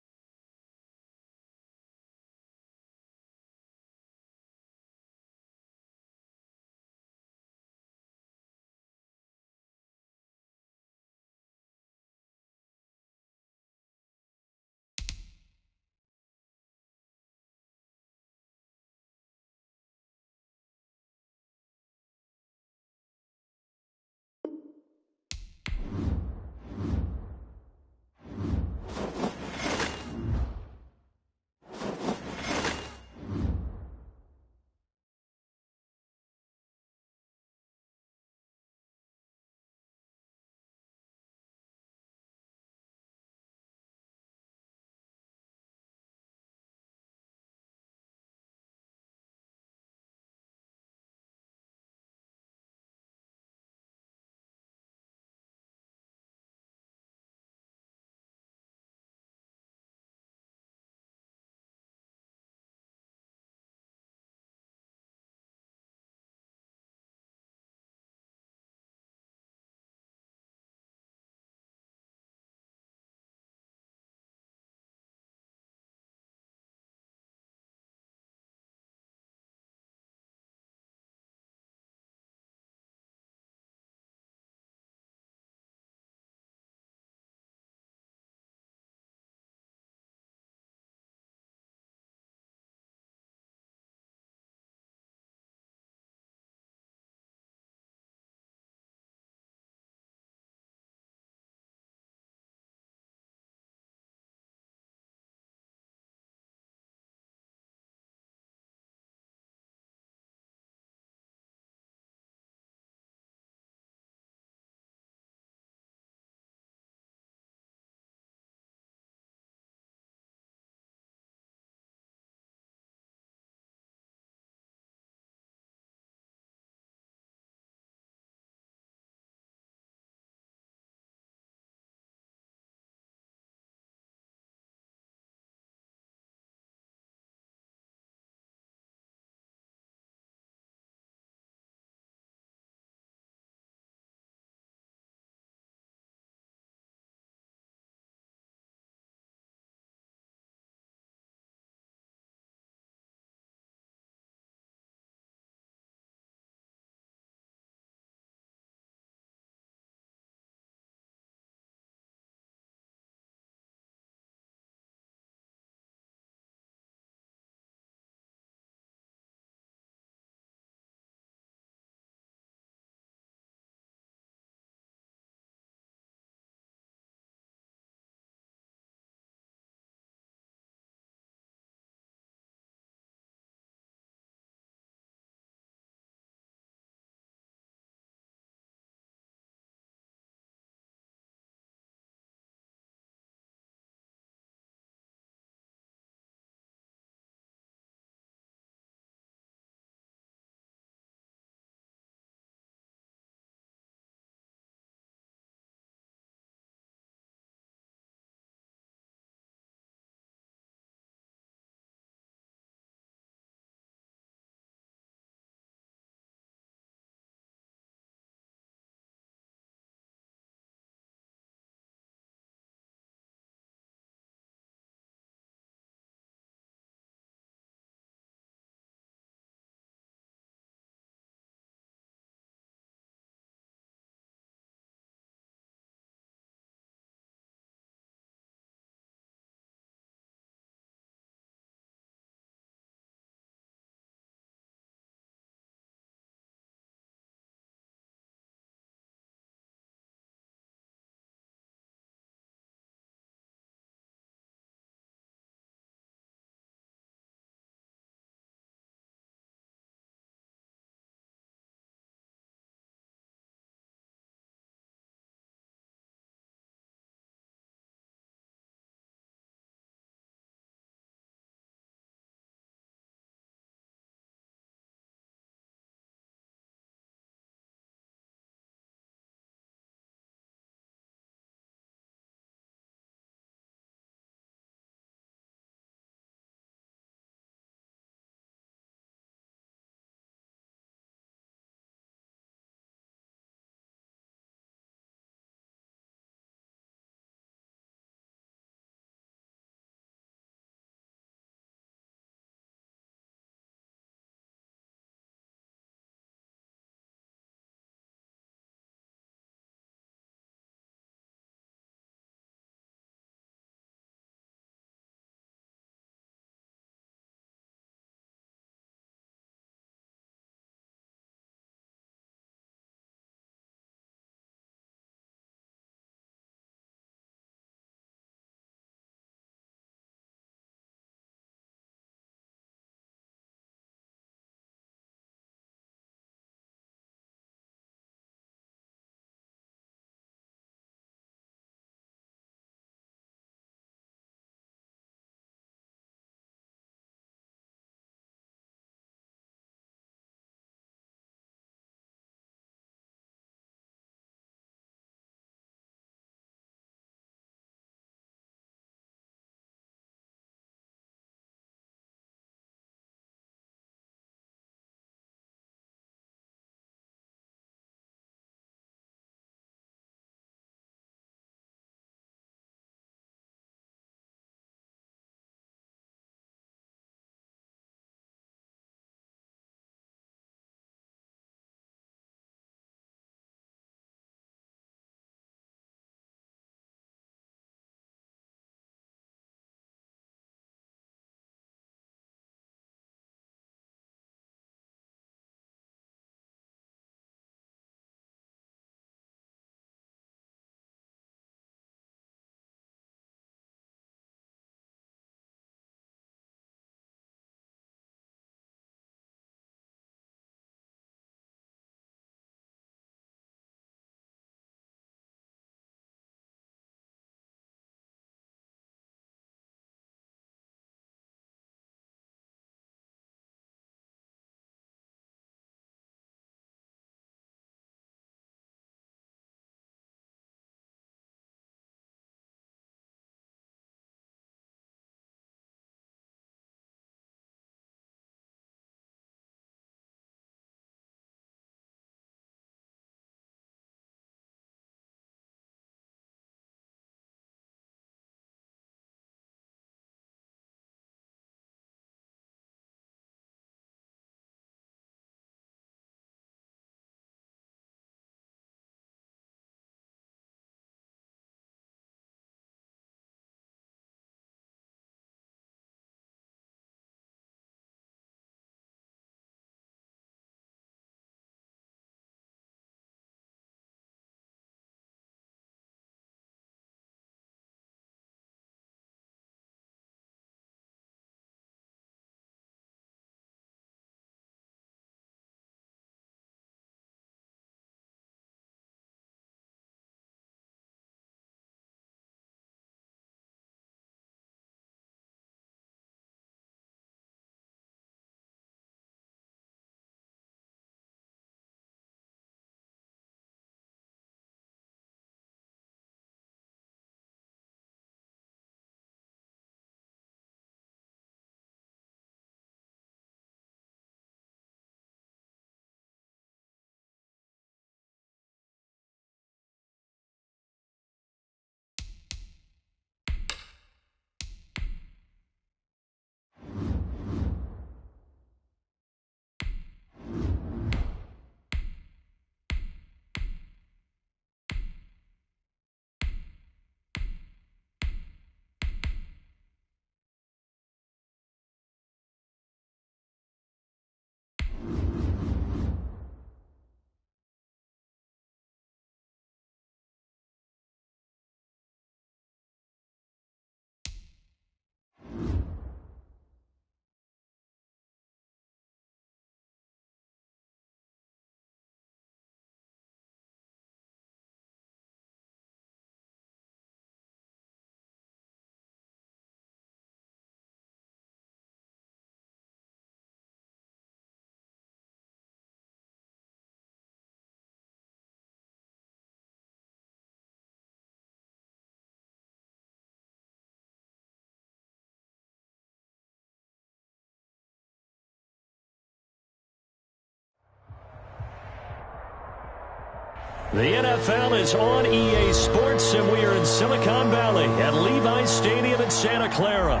The NFL is on EA Sports, and we are in Silicon Valley at Levi's Stadium in Santa Clara.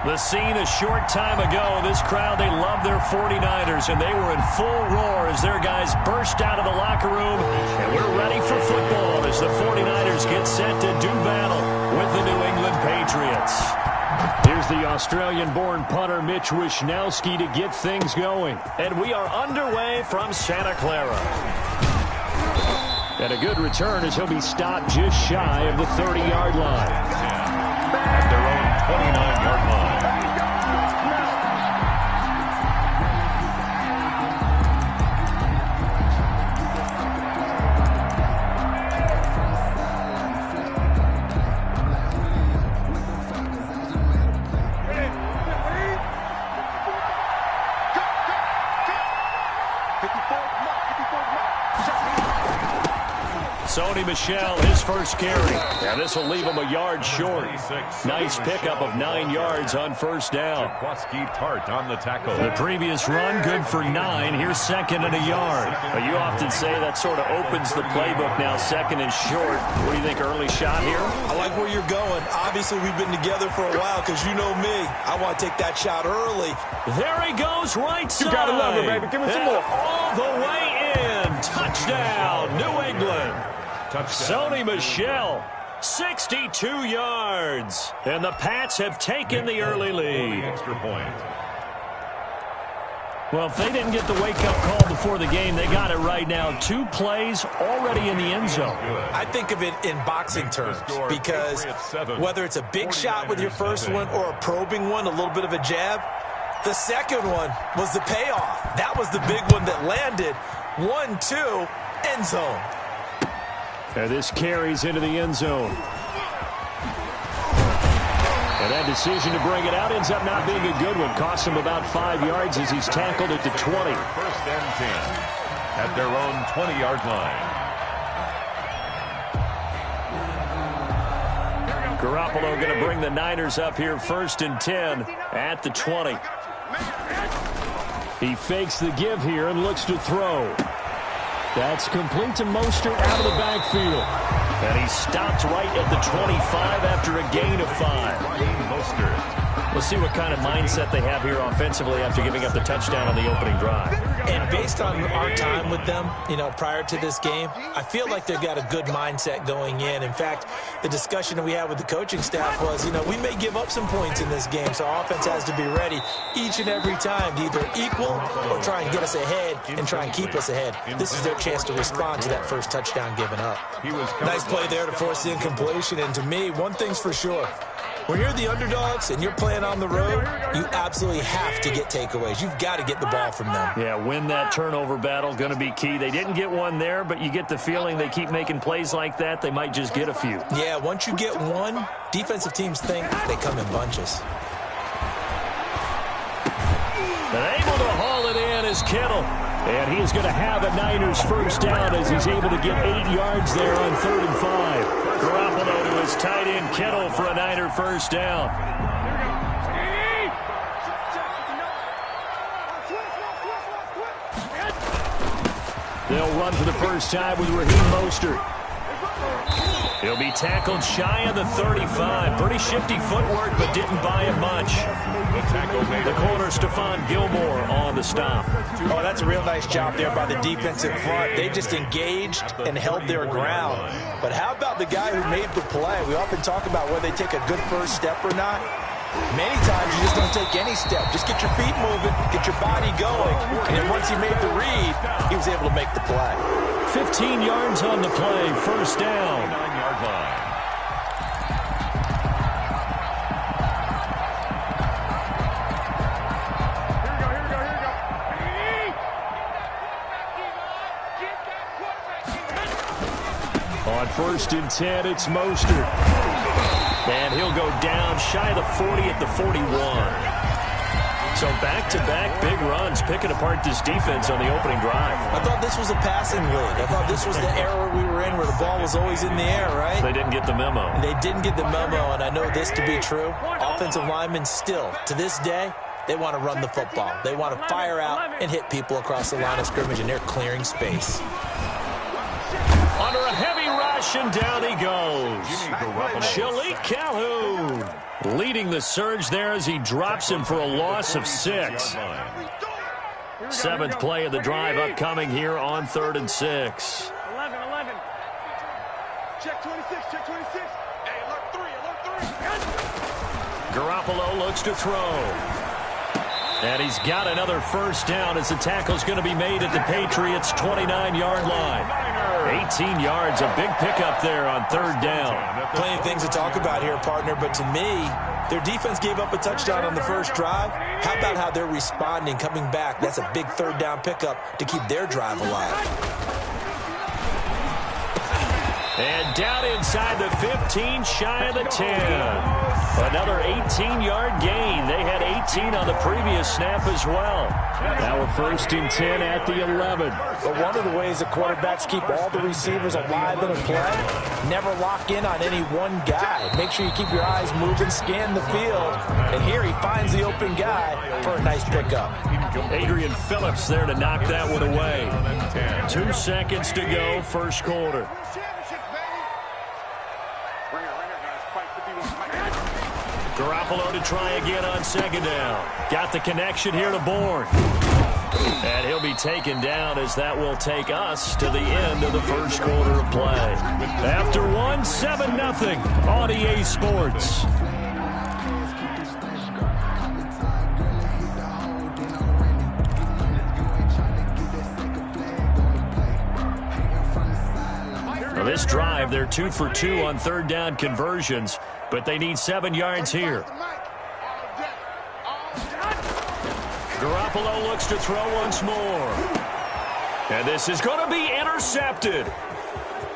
The scene a short time ago, this crowd, they love their 49ers, and they were in full roar as their guys burst out of the locker room. And we're ready for football as the 49ers get set to do battle with the New England Patriots. Here's the Australian-born punter Mitch Wishnowsky to get things going. And we are underway from Santa Clara. And a good return as he'll be stopped just shy of the 30-yard line. At their own 29-yard line. Sony Michel, his first carry. Now this will leave him a yard short. Nice pickup of 9 yards on first down. Tart on the tackle. The previous run, good for 9. Here's second and a yard. But you often say that sort of opens the playbook now, second and short. What do you think, early shot here? I like where you're going. Obviously, we've been together for a while because you know me. I want to take that shot early. There he goes, right side. You gotta love it, baby. Give me some more. All the way in. Touchdown, New England. Touchdown. Sony Michel, 62 yards. And the Pats have taken the early lead. Extra point. Well, if they didn't get the wake-up call before the game, they got it right now. 2 plays already in the end zone. I think of it in boxing terms because whether it's a big shot with your first one or a probing one, a little bit of a jab, the second one was the payoff. That was the big one that landed. 1-2, end zone. And this carries into the end zone. And that decision to bring it out ends up not being a good one. Cost him about 5 yards as he's tackled at the 20. First and 10 at their own 20-yard line. Garoppolo going to bring the Niners up here first and 10 at the 20. He fakes the give here and looks to throw. That's complete to Mostert out of the backfield. And he stopped right at the 25 after a gain of 5. Mostert. We'll see what kind of mindset they have here offensively after giving up the touchdown on the opening drive. And based on our time with them, prior to this game, I feel like they've got a good mindset going in. In fact, the discussion that we had with the coaching staff was, we may give up some points in this game, so our offense has to be ready each and every time to either equal or try and get us ahead and try and keep us ahead. This is their chance to respond to that first touchdown given up. Nice play there to force the incompletion, and to me, one thing's for sure. When you're the underdogs and you're playing on the road, you absolutely have to get takeaways. You've got to get the ball from them. Yeah, win that turnover battle, going to be key. They didn't get one there, but you get the feeling they keep making plays like that, they might just get a few. Yeah, once you get one, defensive teams think they come in bunches. And able to haul it in is Kittle. And he's going to have a Niners first down as he's able to get 8 yards there on 3rd and 5. Garoppolo to his tight end Kittle for a Niner first down. They'll run for the first time with Raheem Mostert. He'll be tackled shy of the 35. Pretty shifty footwork, but didn't buy it much. The corner, Stephon Gilmore, on the stop. Oh, that's a real nice job there by the defensive front. They just engaged and held their ground. But how about the guy who made the play? We often talk about whether they take a good first step or not. Many times you just don't take any step. Just get your feet moving, get your body going. And then once he made the read, he was able to make the play. 15 yards on the play, first down. 9-yard line. On 1st and 10, it's Mostert. And he'll go down shy of the 40 at the 41. So back-to-back big runs, picking apart this defense on the opening drive. I thought this was a passing league. I thought this was the era we were in where the ball was always in the air, right? They didn't get the memo. They didn't get the memo, and I know this to be true. Offensive linemen still, to this day, they want to run the football. They want to fire out and hit people across the line of scrimmage, and they're clearing space. Under rush, and down he goes. Shalik Calhoun leading the surge there as he drops him for a loss of 6. 7th play of the drive upcoming here on 3rd and 6. 11. Check 26, check 26. Hey, alert 3. Garoppolo looks to throw. And he's got another first down as the tackle's going to be made at the Patriots' 29-yard line. 18 yards, a big pickup there on 3rd down. Plenty of things to talk about here, partner, but to me, their defense gave up a touchdown on the first drive. How about how they're responding, coming back? That's a big 3rd down pickup to keep their drive alive. And down inside the 15, shy of the 10. Another 18-yard gain. They had 18 on the previous snap as well. Now a 1st and 10 at the 11. But one of the ways the quarterbacks keep all the receivers alive in a play, never lock in on any one guy. Make sure you keep your eyes moving, scan the field. And here he finds the open guy for a nice pickup. Adrian Phillips there to knock that one away. 2 seconds to go, first quarter. Garoppolo to try again on 2nd down. Got the connection here to Bourne. And he'll be taken down as that will take us to the end of the first quarter of play. After 1, 7-0 on EA Sports. Well, this drive, they're 2 for 2 on 3rd down conversions, but they need 7 yards here. Garoppolo looks to throw once more. And this is going to be intercepted.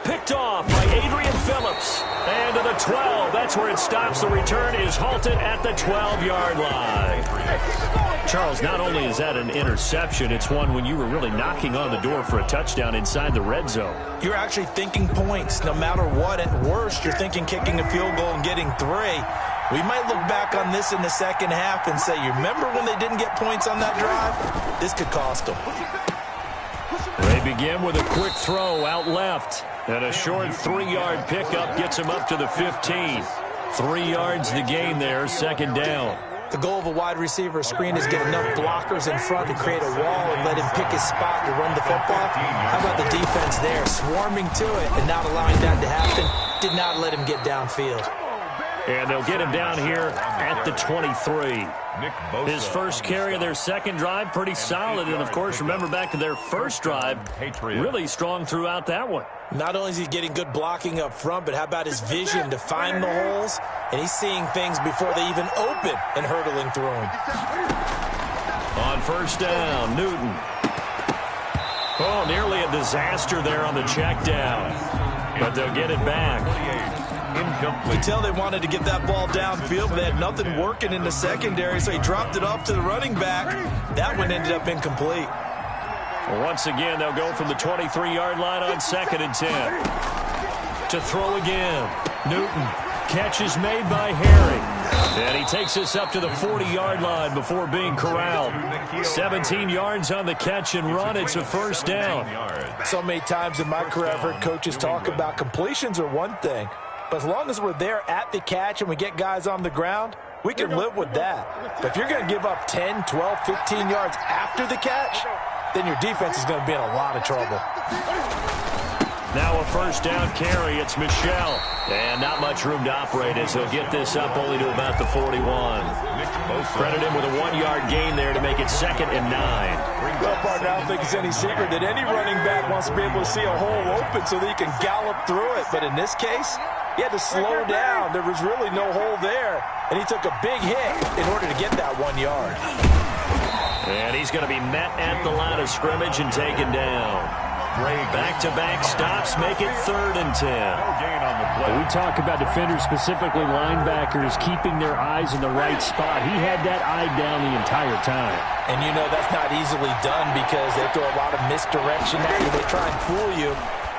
Picked off by Adrian Phillips. And to the 12. That's where it stops. The return is halted at the 12-yard line. Charles, not only is that an interception, it's one when you were really knocking on the door for a touchdown inside the red zone. You're actually thinking points. No matter what, at worst, you're thinking kicking a field goal and getting 3. We might look back on this in the second half and say, you remember when they didn't get points on that drive? This could cost them. They begin with a quick throw out left. And a short 3-yard pickup gets him up to the 15. 3 yards the gain there, 2nd down. The goal of a wide receiver screen is get enough blockers in front to create a wall and let him pick his spot to run the football. How about the defense there, swarming to it and not allowing that to happen? Did not let him get downfield. And they'll get him down here at the 23. His first carry of their second drive, pretty solid. And, of course, remember back to their first drive, really strong throughout that one. Not only is he getting good blocking up front, but how about his vision to find the holes? And he's seeing things before they even open and hurdling through them. On 1st down, Newton. Oh, nearly a disaster there on the check down. But they'll get it back. You could tell they wanted to get that ball downfield, but they had nothing working in the secondary, so he dropped it off to the running back. That one ended up incomplete. Once again, they'll go from the 23-yard line on 2nd and 10. To throw again. Newton. Catch is made by Harry. And he takes us up to the 40-yard line before being corralled. 17 yards on the catch and run. It's a 1st down. So many times in my career, I've heard coaches talk about completions are one thing. But as long as we're there at the catch and we get guys on the ground, we can live with that. But if you're going to give up 10, 12, 15 yards after the catch, then your defense is going to be in a lot of trouble. Now a 1st down carry. It's Michel. And not much room to operate as he'll get this up only to about the 41. Credit him with a 1-yard gain there to make it 2nd and 9. Well, partner, I don't think it's any secret that any running back wants to be able to see a hole open so that he can gallop through it. But in this case, he had to slow down. There was really no hole there. And he took a big hit in order to get that 1 yard. And he's going to be met at the line of scrimmage and taken down. Back-to-back stops make it 3rd and 10. We talk about defenders, specifically linebackers, keeping their eyes in the right spot. He had that eye down the entire time. And you know that's not easily done because they throw a lot of misdirection at you. They try and fool you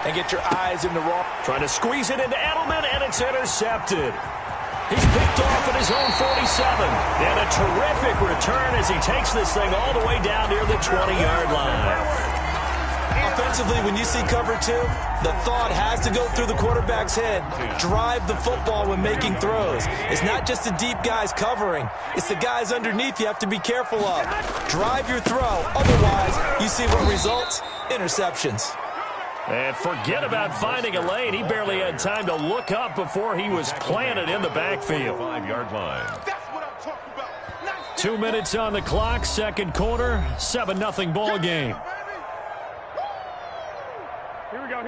and get your eyes in the wrong. Trying to squeeze it into Edelman, and it's intercepted. He's picked off at his own 47. And a terrific return as he takes this thing all the way down near the 20-yard line. Offensively, when you see cover 2, the thought has to go through the quarterback's head. Drive the football when making throws. It's not just the deep guys covering. It's the guys underneath you have to be careful of. Drive your throw. Otherwise, you see what results? Interceptions. And forget about finding a lane. He barely had time to look up before he was planted in the backfield. 5-yard line. That's what I'm talking about. 2 minutes on the clock, second quarter, 7-0 ball game. Here we go.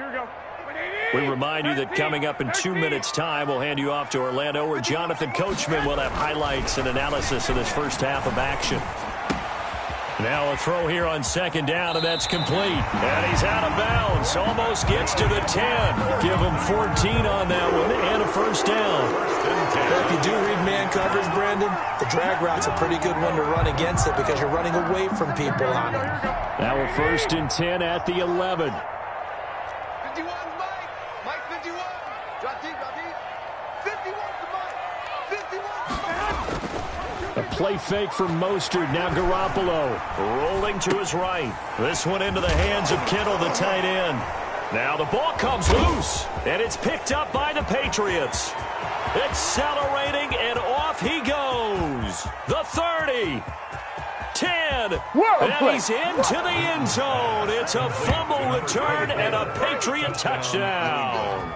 We remind you that coming up in 2 minutes' time, we'll hand you off to Orlando, where Jonathan Coachman will have highlights and analysis of this first half of action. Now a throw here on second down, and that's complete. And he's out of bounds. Almost gets to the 10. Give him 14 on that one and a first down. Well, if you do read man coverage, Brandon, the drag route's a pretty good one to run against it because you're running away from people on it. Now we're 1st and 10 at the 11. 51, Mike 51. Drop deep. 51 to Mike. 51 to Mike. A play fake from Mostert. Now Garoppolo rolling to his right. This one into the hands of Kittle, the tight end. Now the ball comes loose, and it's picked up by the Patriots. Accelerating, and off he goes. The 30. 10. And he's into the end zone. It's a fumble return and a Patriot touchdown.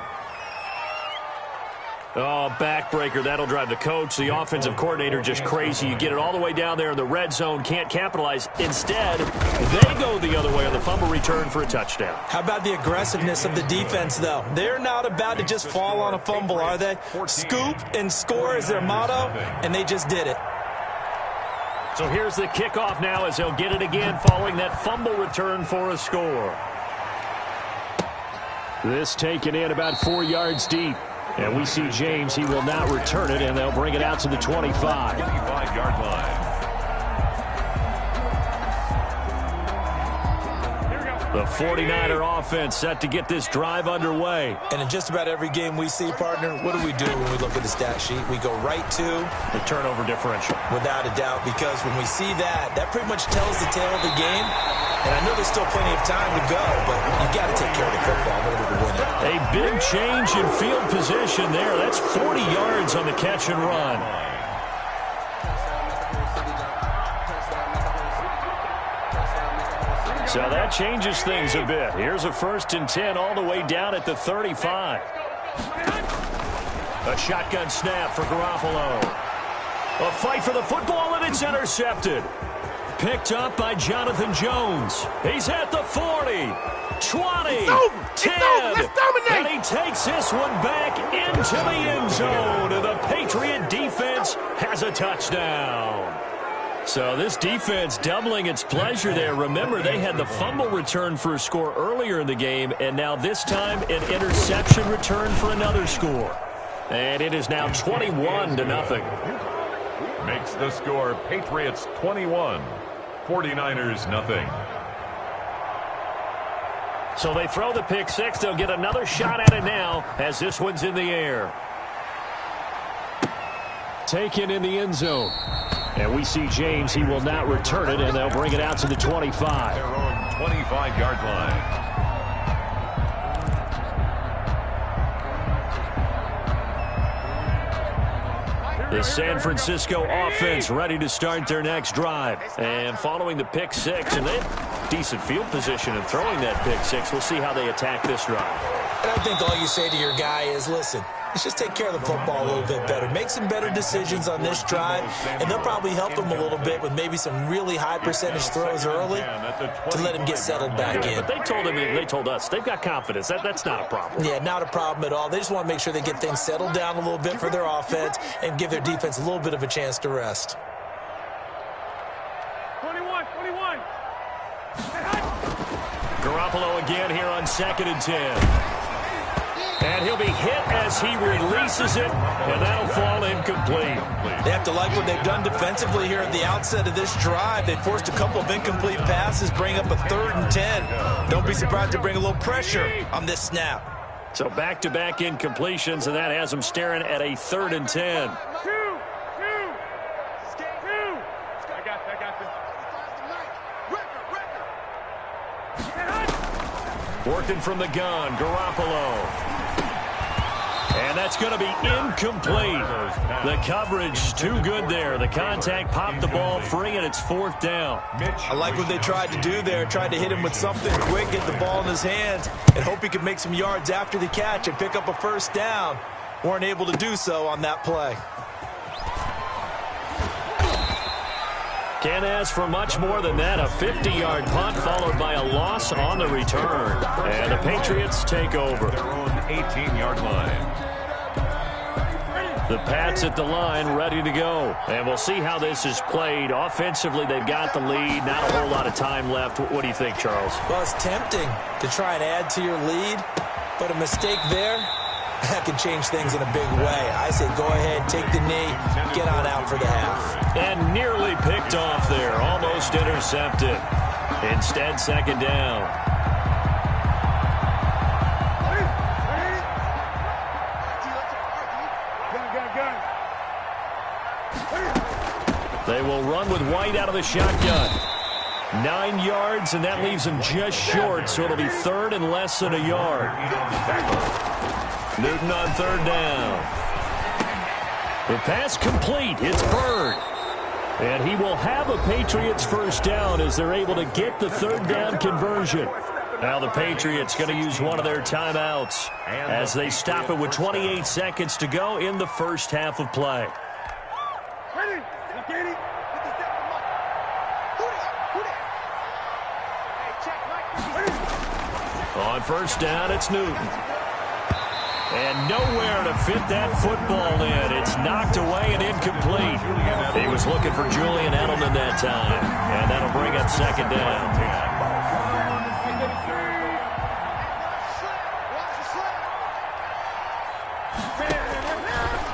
Oh, backbreaker. That'll drive the coach, the offensive coordinator, just crazy. You get it all the way down there in the red zone, can't capitalize. Instead, they go the other way on the fumble return for a touchdown. How about the aggressiveness of the defense, though? They're not about to just fall on a fumble, are they? Scoop and score is their motto, and they just did it. So here's the kickoff now as they'll get it again following that fumble return for a score. This taken in about 4 yards deep. And we see James. He will not return it, and they'll bring it out to the 25. 25-yard line. The 49er offense set to get this drive underway. And in just about every game we see, partner, what do we do when we look at the stat sheet? We go right to the turnover differential. Without a doubt, because when we see that, that pretty much tells the tale of the game. And I know there's still plenty of time to go, but you've got to take care of the football in order to win it. A big change in field position there. That's 40 yards on the catch and run. So that changes things a bit. Here's a 1st and 10 all the way down at the 35. A shotgun snap for Garoppolo. A fight for the football, and it's intercepted. Picked up by Jonathan Jones. He's at the 40, 20, 10, and he takes this one back into the end zone. And the Patriot defense has a touchdown. So this defense doubling its pleasure there. Remember, they had the fumble return for a score earlier in the game, and now this time an interception return for another score. And it is now 21-0. Makes the score Patriots 21, 49ers nothing. So they throw the pick six. They'll get another shot at it now as this one's in the air. Taken in the end zone. And we see James. He will not return it, and they'll bring it out to the 25. Their own 25-yard line. The San Francisco offense ready to start their next drive. And following the pick six, and they have decent field position in throwing that pick six. We'll see how they attack this drive. And I think all you say to your guy is, listen, let's just take care of the football a little bit better. Make some better decisions on this drive, and they'll probably help him a little bit with maybe some really high percentage throws early to let him get settled back in. But they told us they've got confidence. That's not a problem. Yeah, not a problem at all. They just want to make sure they get things settled down a little bit for their offense and give their defense a little bit of a chance to rest. 21. Garoppolo again here on 2nd and 10. And he'll be hit as he releases it, and that'll fall incomplete. They have to like what they've done defensively here at the outset of this drive. They forced a couple of incomplete passes, bring up a 3rd and 10. Don't be surprised to bring a little pressure on this snap. So back-to-back incompletions, and that has them staring at a 3rd and 10. Two. I got this. Working from the gun, Garoppolo. And that's going to be incomplete. The coverage too good there. The contact popped the ball free, and it's 4th down. I like what they tried to do there. Tried to hit him with something quick, get the ball in his hands, and hope he could make some yards after the catch and pick up a first down. Weren't able to do so on that play. Can't ask for much more than that. A 50-yard punt followed by a loss on the return. And the Patriots take over. Their own 18-yard line. The Pats at the line ready to go. And we'll see how this is played. Offensively, they've got the lead. Not a whole lot of time left. What do you think, Charles? Well, it's tempting to try and add to your lead, but a mistake there, that can change things in a big way. I say go ahead, take the knee, get on out for the half. And nearly picked off there. Almost intercepted. Instead, 2nd down. They will run with White out of the shotgun. 9 yards, and that leaves him just short, so it'll be 3rd and less than a yard. Newton on 3rd down. The pass complete. It's Bird. And he will have a Patriots first down as they're able to get the 3rd down conversion. Now the Patriots going to use one of their timeouts as they stop it with 28 seconds to go in the first half of play. On first down, it's Newton. And nowhere to fit that football in. It's knocked away and incomplete. He was looking for Julian Edelman that time. And that'll bring up 2nd down.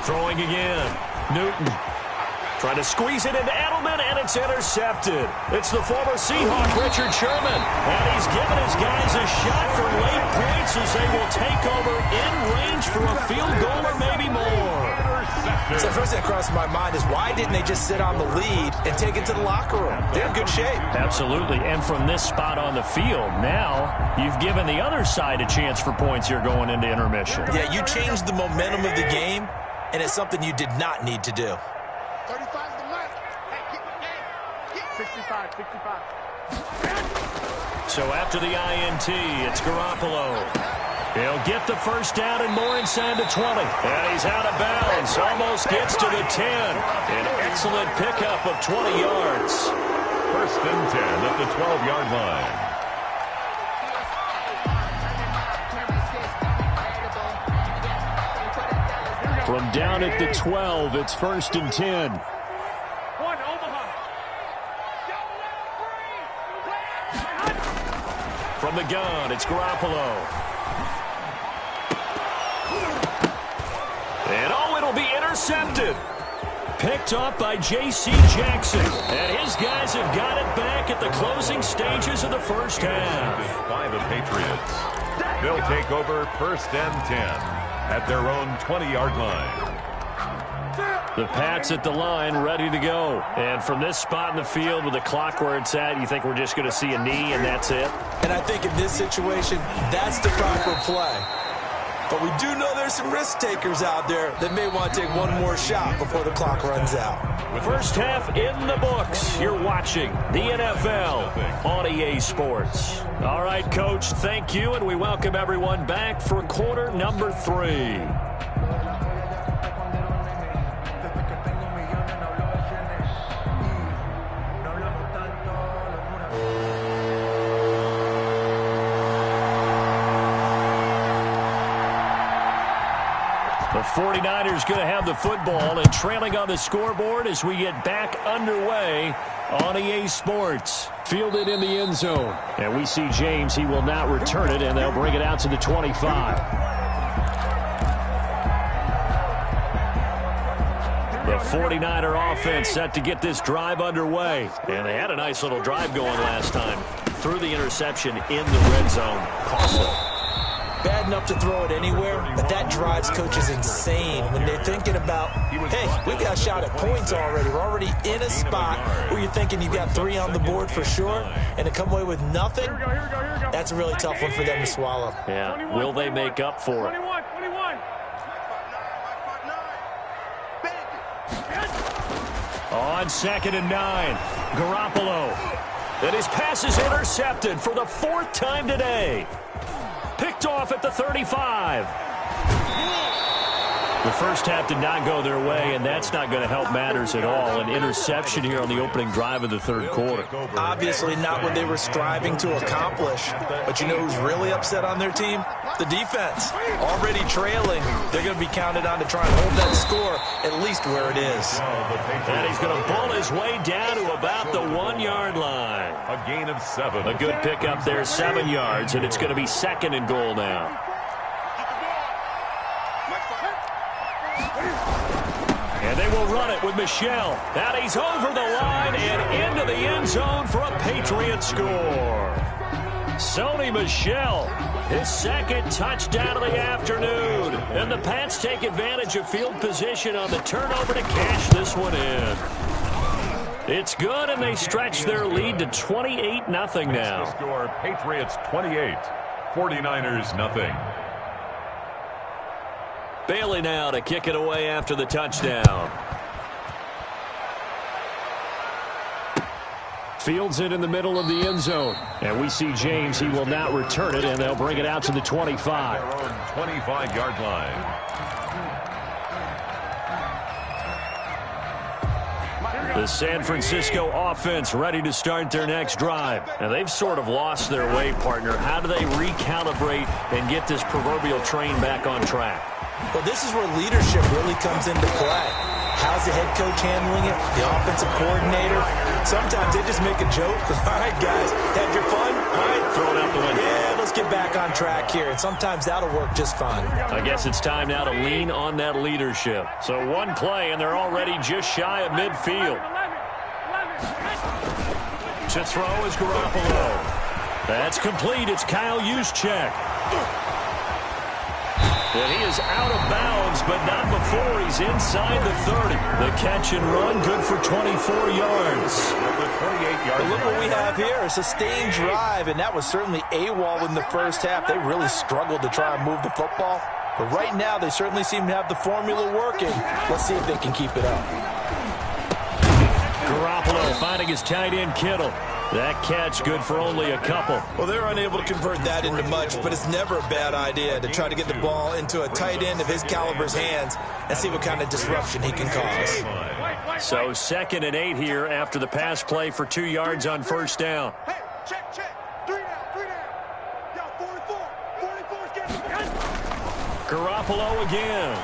Throwing again. Newton. Trying to squeeze it into Edelman, and it's intercepted. It's the former Seahawk, Richard Sherman. And he's given his guys a shot for late points as they will take over in range for a field goal or maybe more. So the first thing that crossed my mind is why didn't they just sit on the lead and take it to the locker room? They're in good shape. Absolutely. And from this spot on the field, now you've given the other side a chance for points here going into intermission. Yeah, you changed the momentum of the game, and it's something you did not need to do. 35's the mark. Hey, get the game. 65. So after the INT, it's Garoppolo. He'll get the first down and more inside the 20. And he's out of bounds. Almost gets to the 10. An excellent pickup of 20 yards. 1st and 10 at the 12-yard line. From down at the 12, it's 1st and 10. From the gun, it's Garoppolo. And it'll be intercepted. Picked up by J.C. Jackson. And his guys have got it back at the closing stages of the first half. By the Patriots. They'll take over 1st and 10 at their own 20-yard line. The Pats at the line ready to go. And from this spot in the field with the clock where it's at, you think we're just going to see a knee and that's it? And I think in this situation, that's the proper play. But we do know there's some risk takers out there that may want to take one more shot before the clock runs out. First half in the books. You're watching the NFL on EA Sports. All right, Coach, thank you, and we welcome everyone back for quarter number 3. The 49ers going to have the football and trailing on the scoreboard as we get back underway on EA Sports. Fielded in the end zone. And we see James. He will not return it, and they'll bring it out to the 25. The 49er offense set to get this drive underway. And they had a nice little drive going last time. Through the interception in the red zone. Costly. bad enough to throw it anywhere, but that drives coaches insane when they're thinking about, hey, we've got a shot at points already. We're already in a spot where you're thinking you've got 3 on the board for sure, and to come away with nothing, that's a really tough one for them to swallow. Yeah, will they make up for it? 21. On 2nd and 9, Garoppolo. And his pass is intercepted for the 4th time today. Picked off at the 35. The first half did not go their way, and that's not going to help matters at all. An interception here on the opening drive of the 3rd quarter. Obviously not what they were striving to accomplish. But you know who's really upset on their team? The defense. Already trailing. They're going to be counted on to try and hold that score at least where it is. And he's going to bull his way down to about the 1-yard line. A gain of 7. A good pickup there, 7 yards, and it's going to be 2nd and goal now. And they will run it with Michel. And he's over the line and into the end zone for a Patriot score. Sony Michel, his 2nd touchdown of the afternoon. And the Pats take advantage of field position on the turnover to cash this one in. It's good, and they stretch their lead to 28-0 now. The score, Patriots 28, 49ers nothing. Bailey now to kick it away after the touchdown. Fields it in the middle of the end zone. And we see James. He will not return it, and they'll bring it out to the 25. Their own 25-yard line. The San Francisco offense ready to start their next drive. And they've sort of lost their way, partner. How do they recalibrate and get this proverbial train back on track? Well, this is where leadership really comes into play. How's the head coach handling it? The offensive coordinator? Sometimes they just make a joke. All right, guys, had your fun? All right, throw it out the window. Yeah, let's get back on track here. And sometimes that'll work just fine. I guess it's time now to lean on that leadership. So one play, and they're already just shy of midfield. To throw is Garoppolo. That's complete. It's Kyle Juszczyk. And he is out of bounds, but not before he's inside the 30. The catch and run, good for 24 yards. But look what we have here, a sustained drive, and that was certainly AWOL in the first half. They really struggled to try and move the football. But right now, they certainly seem to have the formula working. Let's see if they can keep it up. Garoppolo finding his tight end Kittle. That catch good for only a couple. Well, they're unable to convert that into much, but it's never a bad idea to try to get the ball into a tight end of his caliber's hands and see what kind of disruption he can cause. So 2nd and 8 here after the pass play for 2 yards on first down. Hey, check. 3 down. Got 44. 44's getting the ball. Garoppolo again.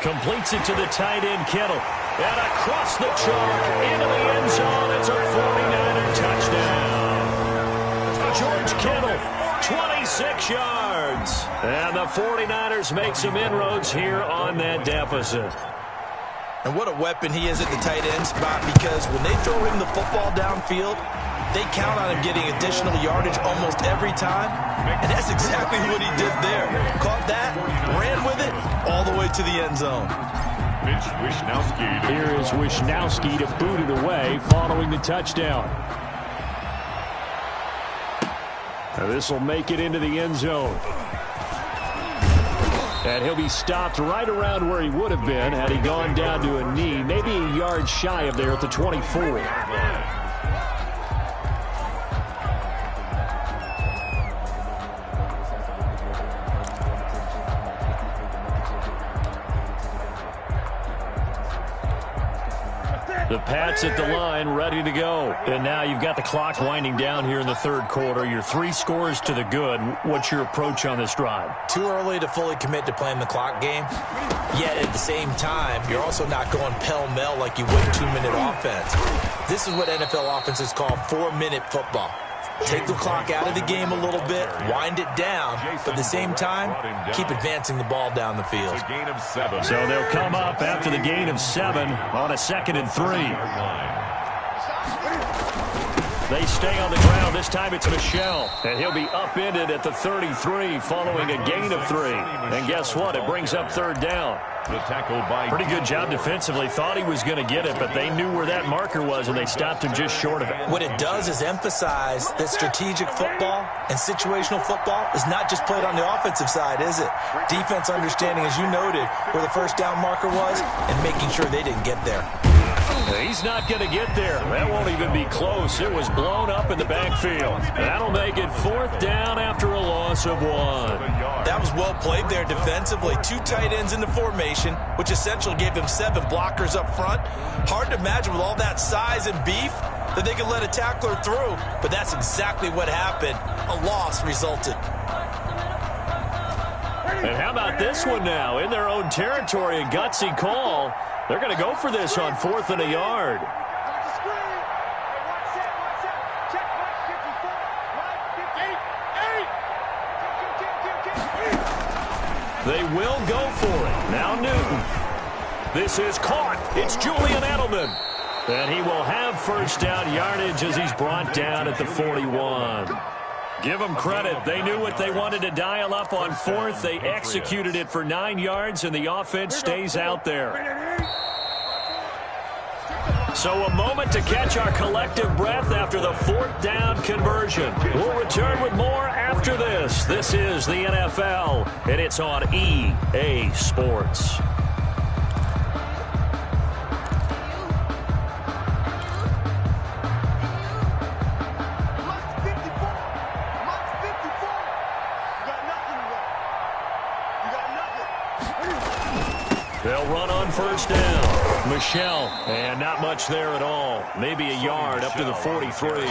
Completes it to the tight end Kittle. And across the chalk into the end zone. It's a 49er touchdown. George Kittle, 26 yards. And the 49ers make some inroads here on that deficit. And what a weapon he is at the tight end spot, because when they throw him the football downfield, they count on him getting additional yardage almost every time. And that's exactly what he did there. Caught that, ran with it, all the way to the end zone. Here is Wishnowski to boot it away following the touchdown. Now this will make it into the end zone. And he'll be stopped right around where he would have been had he gone down to a knee, maybe a yard shy of there at the 24. The Pats at the line, ready to go. And now you've got the clock winding down here in the 3rd quarter. You're 3 scores to the good. What's your approach on this drive? Too early to fully commit to playing the clock game. Yet at the same time, you're also not going pell-mell like you would 2-minute offense. This is what NFL offenses call 4-minute football. Take the clock out of the game a little bit, wind it down, but at the same time, keep advancing the ball down the field. So they'll come up after the gain of 7 on a 2nd and 3. They stay on the ground. This time it's Michel. And he'll be upended at the 33 following a gain of 3. And guess what? It brings up third down. The tackle by pretty good job defensively. Thought he was going to get it, but they knew where that marker was, and they stopped him just short of it. What it does is emphasize that strategic football and situational football is not just played on the offensive side, is it? Defense understanding, as you noted, where the first down marker was and making sure they didn't get there. He's not going to get there. That won't even be close. It was blown up in the backfield. That'll make it fourth down after a loss of 1. That was well played there defensively. 2 tight ends in the formation, which essentially gave him 7 blockers up front. Hard to imagine with all that size and beef that they could let a tackler through, but that's exactly what happened. A loss resulted. And how about this one now? In their own territory, a gutsy call. They're going to go for this on 4th and a yard. They will go for it. Now Newton. This is caught. It's Julian Edelman. And he will have first down yardage as he's brought down at the 41. Give them credit. They knew what they wanted to dial up on 4th. They executed it for 9 yards, and the offense stays out there. So a moment to catch our collective breath after the 4th down conversion. We'll return with more after this. This is the NFL, and it's on EA Sports. They'll run on first down. Michel, and not much there at all. Maybe a yard up to the 43.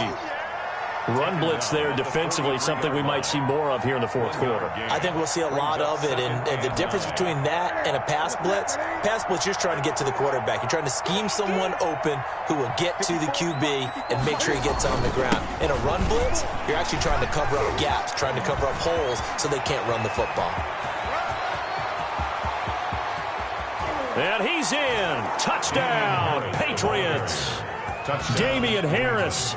Run blitz there defensively, something we might see more of here in the 4th quarter. I think we'll see a lot of it, and the difference between that and a pass blitz, you're trying to get to the quarterback. You're trying to scheme someone open who will get to the QB and make sure he gets on the ground. In a run blitz, you're actually trying to cover up gaps, trying to cover up holes so they can't run the football. And he's in. Touchdown, Patriots. Damian Harris,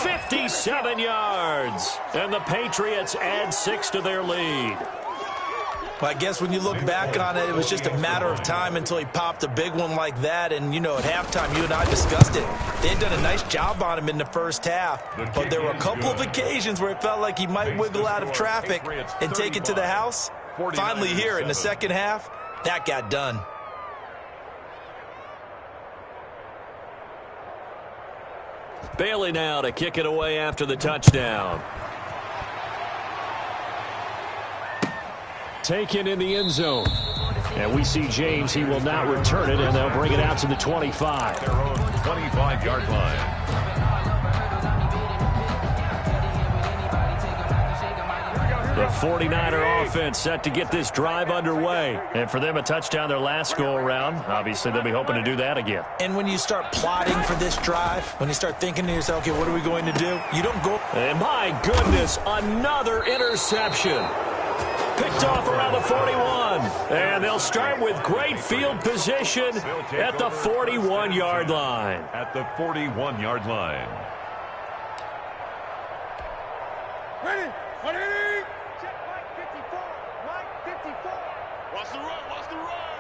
57 yards. And the Patriots add 6 to their lead. Well, I guess when you look back on it, it was just a matter of time until he popped a big one like that. And, you know, at halftime, you and I discussed it. They had done a nice job on him in the first half. But there were a couple of occasions where it felt like he might wiggle out of traffic and take it to the house. Finally here in the second half, that got done. Bailey now to kick it away after the touchdown. Taken in the end zone. And we see James. He will not return it, and they'll bring it out to the 25. Their own 25-yard line. The 49er offense set to get this drive underway. And for them, a touchdown their last go-around. Obviously, they'll be hoping to do that again. And when you start plotting for this drive, when you start thinking to yourself, okay, what are we going to do? You don't go. And my goodness, another interception. Picked off around the 41. And they'll start with great field position at the 41-yard line. At the 41-yard line. Ready? Check Mike 54. Mike 54. Watch the run. Watch the run.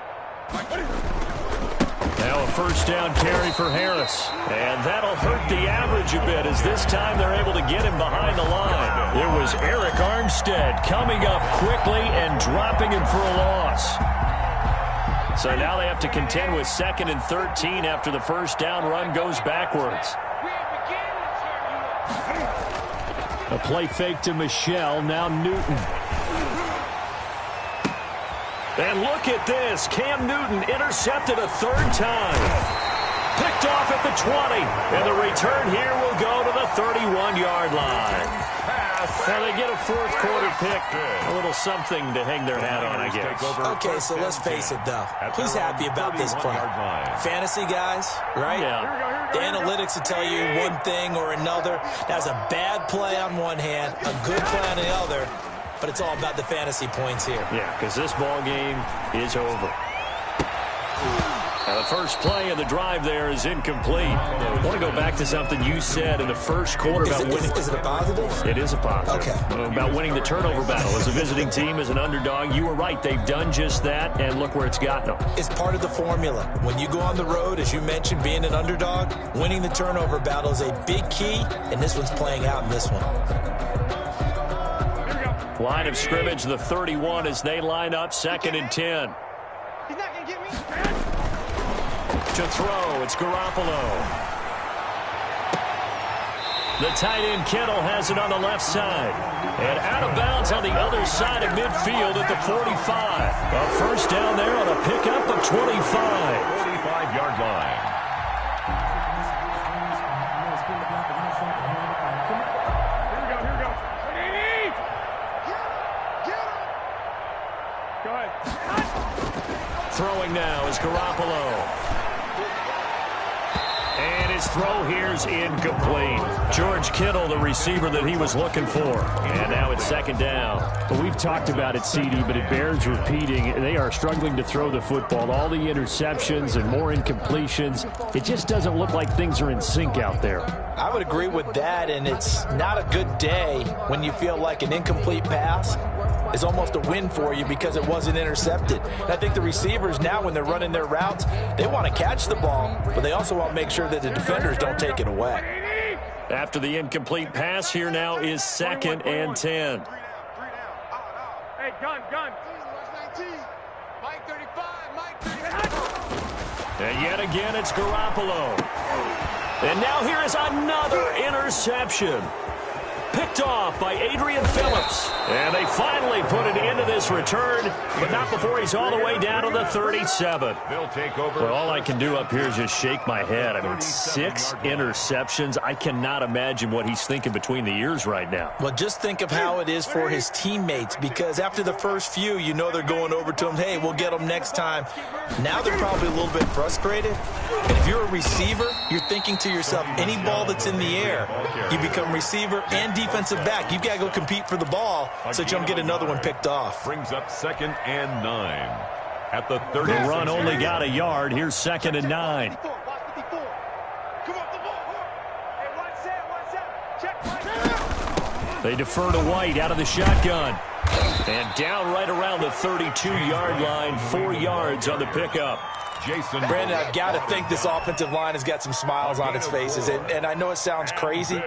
Now a first down carry for Harris. And that'll hurt the average a bit as this time they're able to get him behind the line. It was Eric Armstead coming up quickly and dropping him for a loss. So now they have to contend with 2nd and 13 after the first down run goes backwards. A play fake to Michel, now Newton. And look at this. Cam Newton intercepted a 3rd time. Picked off at the 20. And the return here will go to the 31-yard line. Now they get a 4th quarter pick. A little something to hang their hat on, I guess. Okay, so let's face it, though. Who's happy about this play? Fantasy guys, right? Yeah. The analytics will tell you one thing or another. That's a bad play on one hand, a good play on the other. But it's all about the fantasy points here. Yeah, because this ball game is over. The first play of the drive there is incomplete. I want to go back to something you said in the first quarter about winning. Is it a positive? It is a positive. Okay. About winning the turnover battle. As a visiting team, as an underdog, you were right. They've done just that, and look where it's gotten them. It's part of the formula. When you go on the road, as you mentioned, being an underdog, winning the turnover battle is a big key, and this one's playing out in this one. Line of scrimmage, the 31 as they line up, 2nd and 10. He's not going to get me. To throw, it's Garoppolo. The tight end Kittle has it on the left side. And out of bounds on the other side of midfield at the 45. A first down there on a pickup of 25. 45-yard line. Here we go. Go ahead. Throwing now is Garoppolo. And his throw here's incomplete. George Kittle, the receiver that he was looking for. And now it's 2nd down. But we've talked about it, CD, but it bears repeating. They are struggling to throw the football. All the interceptions and more incompletions. It just doesn't look like things are in sync out there. I would agree with that, and it's not a good day when you feel like an incomplete pass is almost a win for you because it wasn't intercepted. And I think the receivers now, when they're running their routes, they want to catch the ball, but they also want to make sure that the defenders don't take it away. After the incomplete pass, here now is 2nd and 10. Hey, gun. 19. Mike 35. Mike 35. And yet again, it's Garoppolo. And now here is another interception. Picked off by Adrian Phillips. And they finally put an end to this return, but not before he's all the way down to the 37. They'll take over. Well, all I can do up here is just shake my head. I mean, 6 interceptions. I cannot imagine what he's thinking between the ears right now. Well, just think of how it is for his teammates, because after the first few, you know they're going over to him, hey, we'll get them next time. Now they're probably a little bit frustrated. And if you're a receiver, you're thinking to yourself, any ball that's in the air, you become receiver and defensive back. You've got to go compete for the ball so that you don't get another one picked off. Brings up 2nd and 9 at the 30. The run only got a yard. Here's 2nd and 9. Come off the ball. Hey, watch that. Check. They defer to White out of the shotgun. And down right around the 32-yard line, 4 yards on the pickup. Jason. Brandon, I've got to think this offensive line has got some smiles on its faces. And I know it sounds crazy,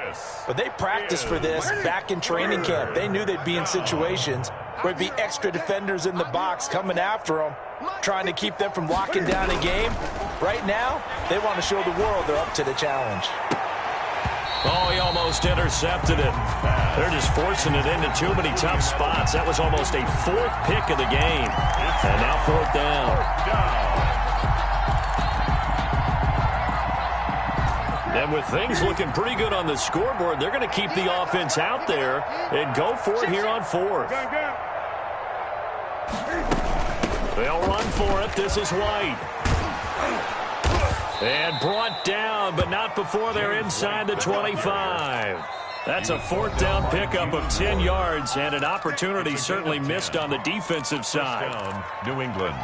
but they practiced for this back in training camp. They knew they'd be in situations where there'd be extra defenders in the box coming after them, trying to keep them from locking down a game. Right now, they want to show the world they're up to the challenge. Oh, he almost intercepted it. They're just forcing it into too many tough spots. That was almost a 4th pick of the game. And now 4th down. And with things looking pretty good on the scoreboard, they're going to keep the offense out there and go for it here on 4th. They'll run for it. This is White. And brought down, but not before they're inside the 25. That's a 4th down pickup of 10 yards and an opportunity certainly missed on the defensive side. New England.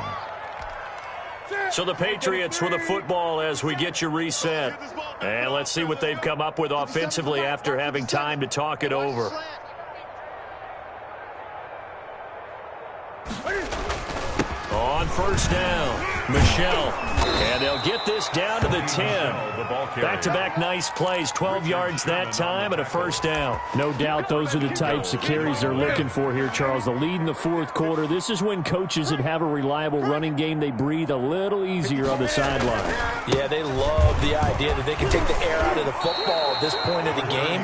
So the Patriots with the football as we get you reset. And let's see what they've come up with offensively after having time to talk it over. On 1st down, Michelle. And they'll get this down to the 10. Back-to-back nice plays, 12 yards that time and a 1st down. No doubt those are the types of carries they're looking for here, Charles. The lead in the 4th quarter. This is when coaches that have a reliable running game, they breathe a little easier on the sideline. Yeah, they love the idea that they can take the air out of the football at this point of the game.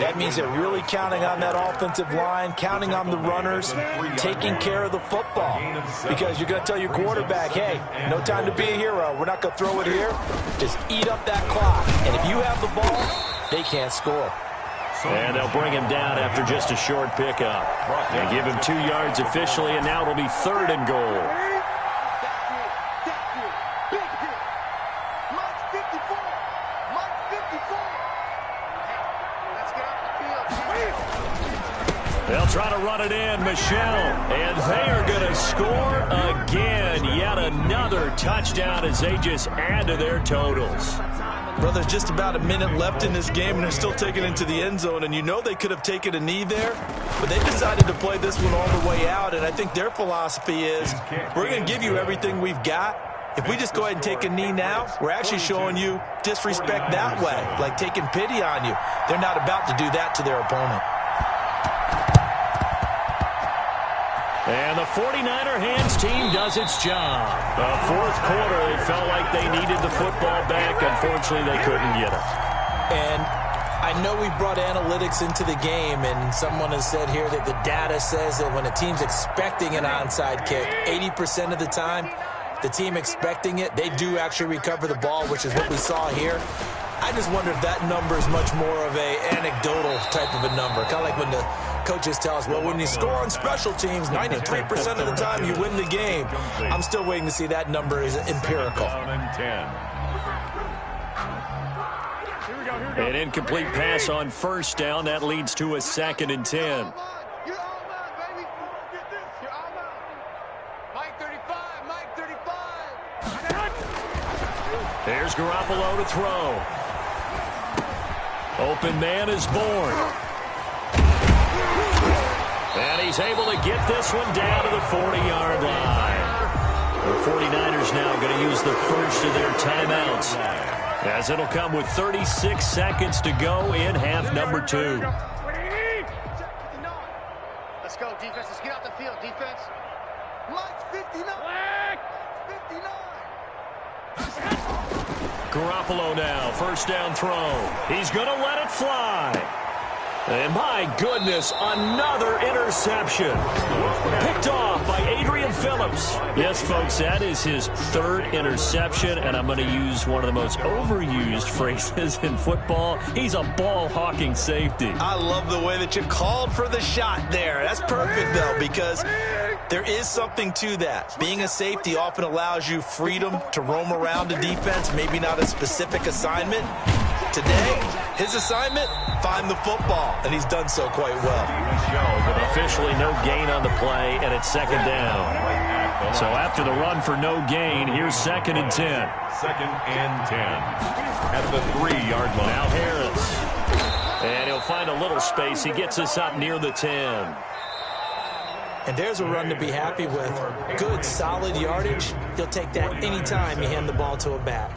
That means they're really counting on that offensive line, counting on the runners, taking care of the football. Because you're going to tell your quarterback, hey, no time to be a hero. We're not going to throw it here. Just eat up that clock. And if you have the ball, they can't score. And they'll bring him down after just a short pickup. They give him 2 yards officially, and now it'll be 3rd and goal. They'll try to run it in, Michelle, and they are going to score again. Yet another touchdown as they just add to their totals. Well, there's just about a minute left in this game, and they're still taking it into the end zone. And you know they could have taken a knee there, but they decided to play this one all the way out. And I think their philosophy is, we're going to give you everything we've got. If we just go ahead and take a knee now, we're actually showing you disrespect that way, like taking pity on you. They're not about to do that to their opponent. And the 49er hands team does its job. The fourth quarter, they felt like they needed the football back. Unfortunately, they couldn't get it. And I know we brought analytics into the game, and someone has said here that the data says that when a team's expecting an onside kick, 80% of the time, the team expecting it, they do actually recover the ball, which is what we saw here. I just wonder if that number is much more of a anecdotal type of a number, kind of like when the coaches tell us, well, when you score on special teams, 93% of the time you win the game. I'm still waiting to see that number is empirical. An incomplete pass on first down. That leads to a 2nd and 10. There's Garoppolo to throw. Open man is born. And he's able to get this one down to the 40-yard line. The 49ers now going to use the first of their timeouts, as it'll come with 36 seconds to go in half number 2. Let's go, defense. Let's get out the field, defense. Mike's 59. 59. Garoppolo now, first down throw. He's going to let it fly. And my goodness, another interception. Picked off by Adrian Phillips. Yes, folks, that is his 3rd interception, and I'm going to use one of the most overused phrases in football. He's a ball-hawking safety. I love the way that you called for the shot there. That's perfect, though, because there is something to that. Being a safety often allows you freedom to roam around a defense, maybe not a specific assignment. Today, his assignment, find the football, and he's done so quite well. Officially no gain on the play, and it's 2nd down. So after the run for no gain, here's 2nd and 10. 2nd and 10 at the 3-yard line. Now Harris. And he'll find a little space. He gets us up near the 10. And there's a run to be happy with. Good, solid yardage. He'll take that anytime you hand the ball to a back.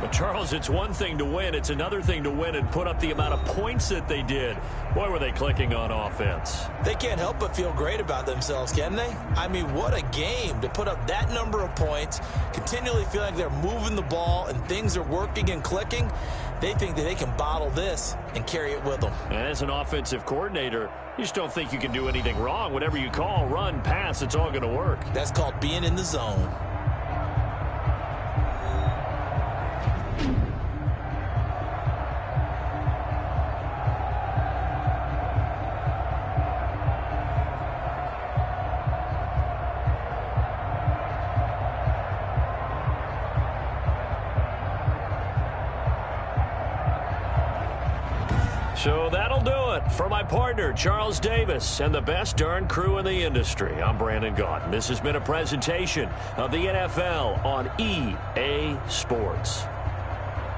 But, Charles, it's one thing to win. It's another thing to win and put up the amount of points that they did. Boy, were they clicking on offense. They can't help but feel great about themselves, can they? I mean, what a game to put up that number of points, continually feel like they're moving the ball and things are working and clicking. They think that they can bottle this and carry it with them. And as an offensive coordinator, you just don't think you can do anything wrong. Whatever you call, run, pass, it's all going to work. That's called being in the zone. So that'll do it for my partner, Charles Davis, and the best darn crew in the industry. I'm Brandon Gaudin. This has been a presentation of the NFL on EA Sports.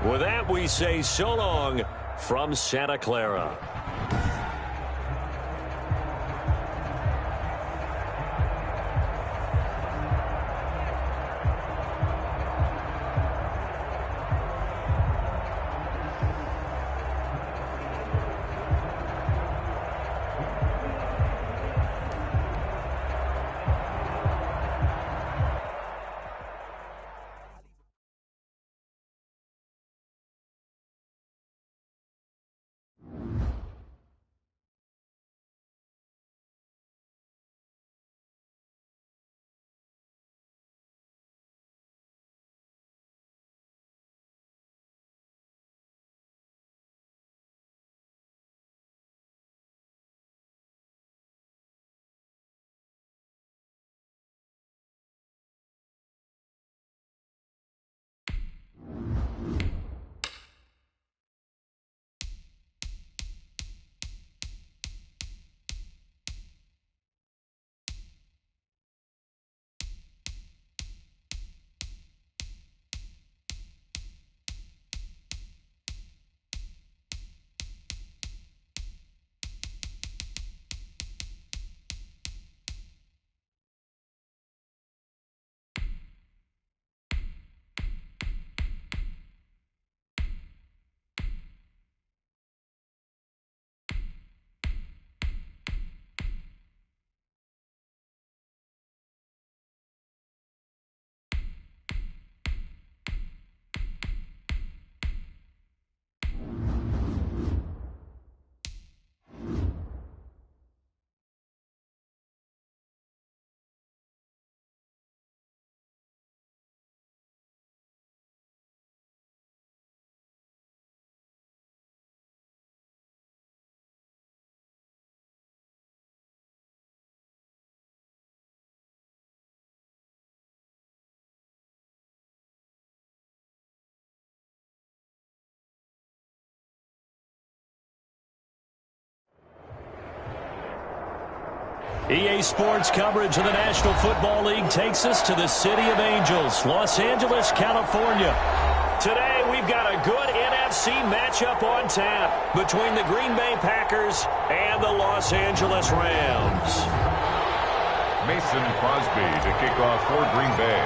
With that, we say so long from Santa Clara. EA Sports coverage of the National Football League takes us to the City of Angels, Los Angeles, California. Today, we've got a good NFC matchup on tap between the Green Bay Packers and the Los Angeles Rams. Mason Crosby to kick off for Green Bay.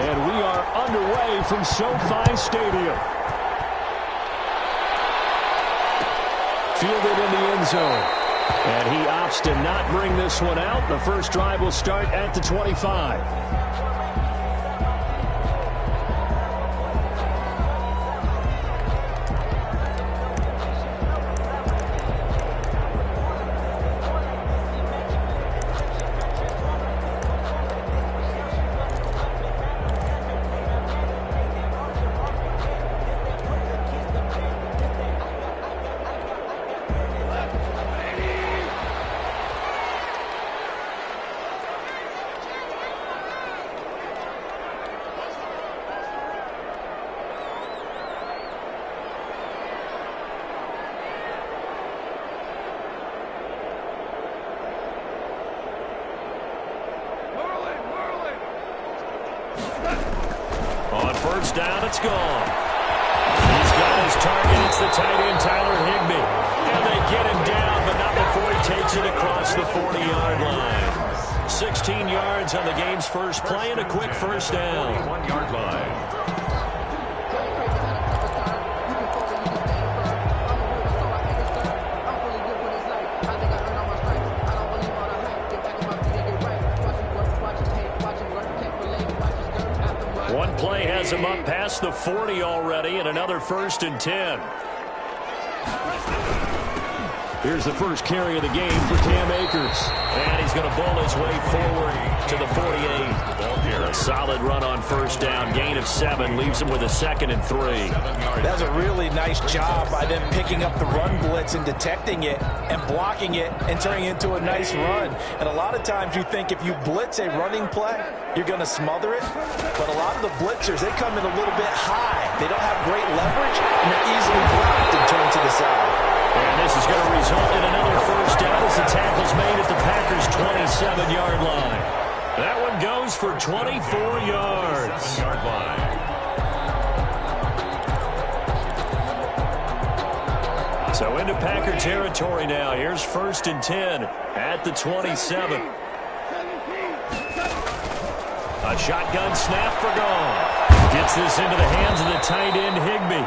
And we are underway from SoFi Stadium. Fielded in the end zone. And he opts to not bring this one out. The first drive will start at the 25. First down, it's gone. He's got his target. It's the tight end, Tyler Higbee. And they get him down, but not before he takes it across the 40-yard line. 16 yards on the game's first play and a quick first down. 41-yard line. One play has him up past the 40 already, and another 1st and 10. Here's the first carry of the game for Cam Akers. And he's going to bowl his way forward to the 48. A solid run on first down. Gain of 7 leaves him with a 2nd and 3. That's a really nice job by them picking up the run blitz and detecting it and blocking it and turning it into a nice run. And a lot of times you think if you blitz a running play, you're going to smother it. But a lot of the blitzers, they come in a little bit high. They don't have great leverage, and they're easily blocked and turned to the side. And this is going to result in another first down as the tackle's made at the Packers' 27-yard line. That one goes for 24 yards. 7-yard line. So into Packer territory now. Here's 1st and 10 at the 27. A shotgun snap for gone. Gets this into the hands of the tight end, Higbee.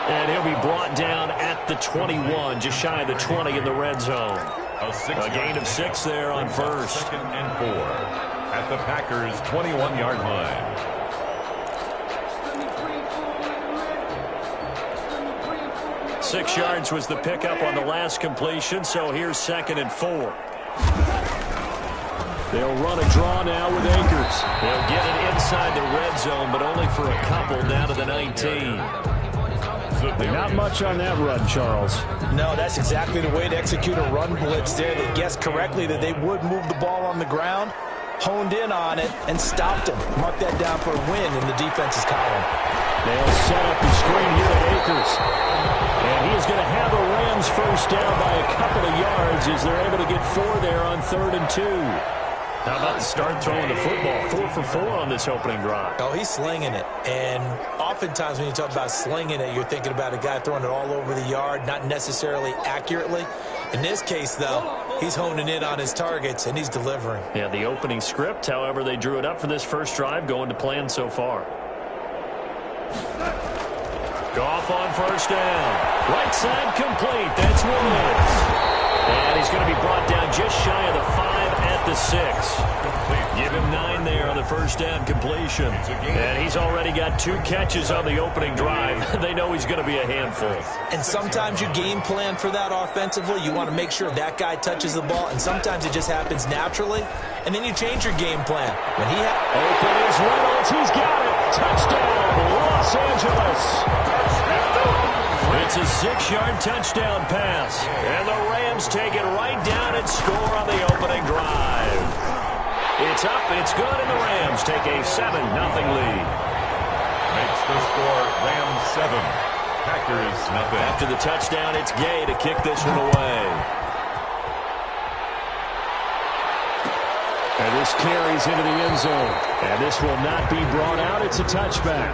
And he'll be brought down at the 21, just shy of the 20 in the red zone. A gain of 6 there on first. 2nd and 4 at the Packers' 21-yard line. Six yards was the pickup on the last completion, so here's 2nd and 4. They'll run a draw now with Akers. They'll get it inside the red zone, but only for a couple down to the 19. Not much on that run, Charles. No, that's exactly the way to execute a run blitz there. They guessed correctly that they would move the ball on the ground, honed in on it, and stopped them. Mark that down for a win in the defense's column. They'll set up the screen here at Akers. And he is going to have a Rams first down by a couple of yards as they're able to get 4 there on 3rd and 2. How about the start throwing the football? 4 for 4 on this opening drive. Oh, he's slinging it. And oftentimes when you talk about slinging it, you're thinking about a guy throwing it all over the yard, not necessarily accurately. In this case, though, he's honing in on his targets, and he's delivering. Yeah, the opening script, however, they drew it up for this first drive, going to plan so far. Goff on first down. Right side complete. That's Woods. And he's going to be brought down just shy of the 5 at the 6. Give him 9 there on the first down completion. And he's already got 2 catches on the opening drive. They know he's going to be a handful. And sometimes you game plan for that offensively. You want to make sure that guy touches the ball. And sometimes it just happens naturally. And then you change your game plan. When he open is Reynolds. He's got it. Touchdown, Los Angeles. It's a 6-yard touchdown pass. And the Rams take it right down and score on the opening drive. It's up, it's good, and the Rams take a 7-0 lead. Makes the score Rams 7, Packers nothing. After the touchdown, it's Gay to kick this one away. And this carries into the end zone. And this will not be brought out. It's a touchback.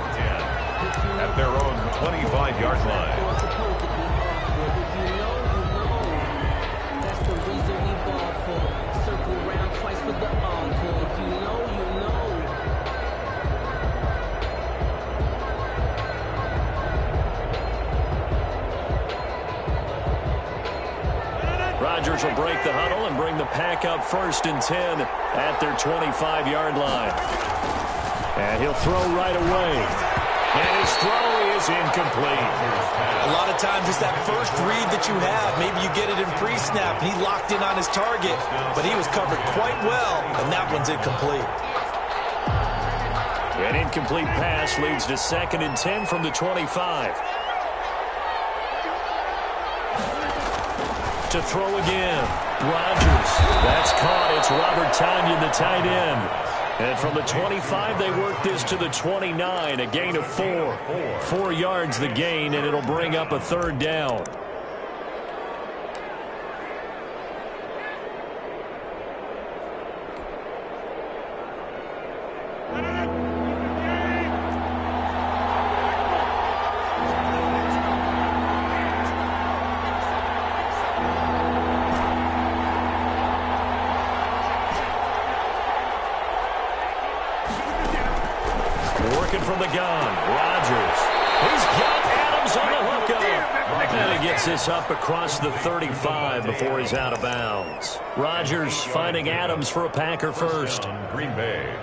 At their own 25-yard line. Rodgers will break the huddle and bring the pack up 1st and 10 at their 25-yard line. And he'll throw right away. And his throw is incomplete. A lot of times it's that first read that you have. Maybe you get it in pre-snap, and he locked in on his target, but he was covered quite well, and that one's incomplete. An incomplete pass leads to 2nd and 10 from the 25. To throw again. Rodgers. That's caught. It's Robert Tonyan, the tight end. And from the 25, they work this to the 29. A gain of 4. 4 yards the gain, and it'll bring up a 3rd down. Working from the gun, Rodgers. He's got Adams on the hookup. And he gets this up across the 35 before he's out of bounds. Rodgers finding Adams for a Packer first. Green Bay.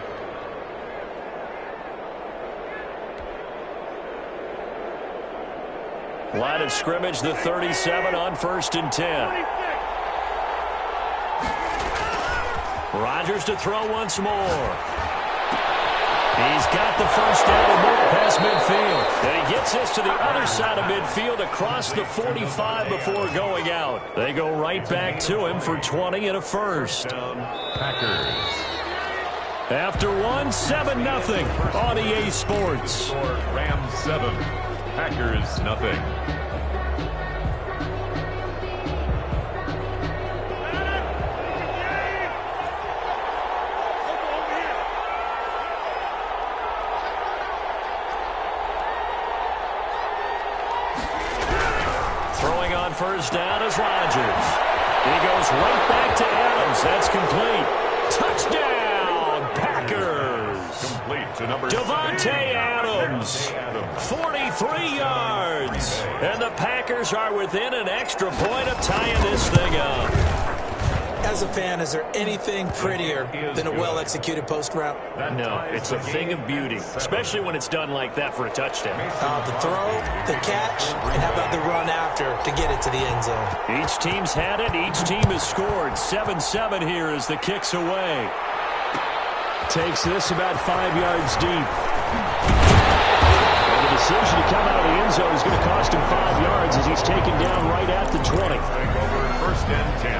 Line of scrimmage, the 37 on 1st and 10. Rodgers to throw once more. He's got the first down and more past midfield. And he gets this to the other side of midfield across the 45 before going out. They go right back to him for 20 and a first. Packers. After one, 7-0 on EA Sports. Rams 7. Packers nothing. Throwing on first down is Rodgers. He goes right back to Adams. That's complete. Touchdown, Packers. Complete to number Devontae Adams. 43 yards. And the Packers are within an extra point of tying this thing up. As a fan, is there anything prettier than a well-executed post route? No, it's a thing of beauty, especially when it's done like that for a touchdown. The throw, the catch, and how about the run after to get it to the end zone? Each team's had it. Each team has scored. 7-7 here as the kick's away. Takes this about 5 yards deep. And the decision to come out of the end zone is going to cost him 5 yards as he's taken down right at the 20. Over 1st and 10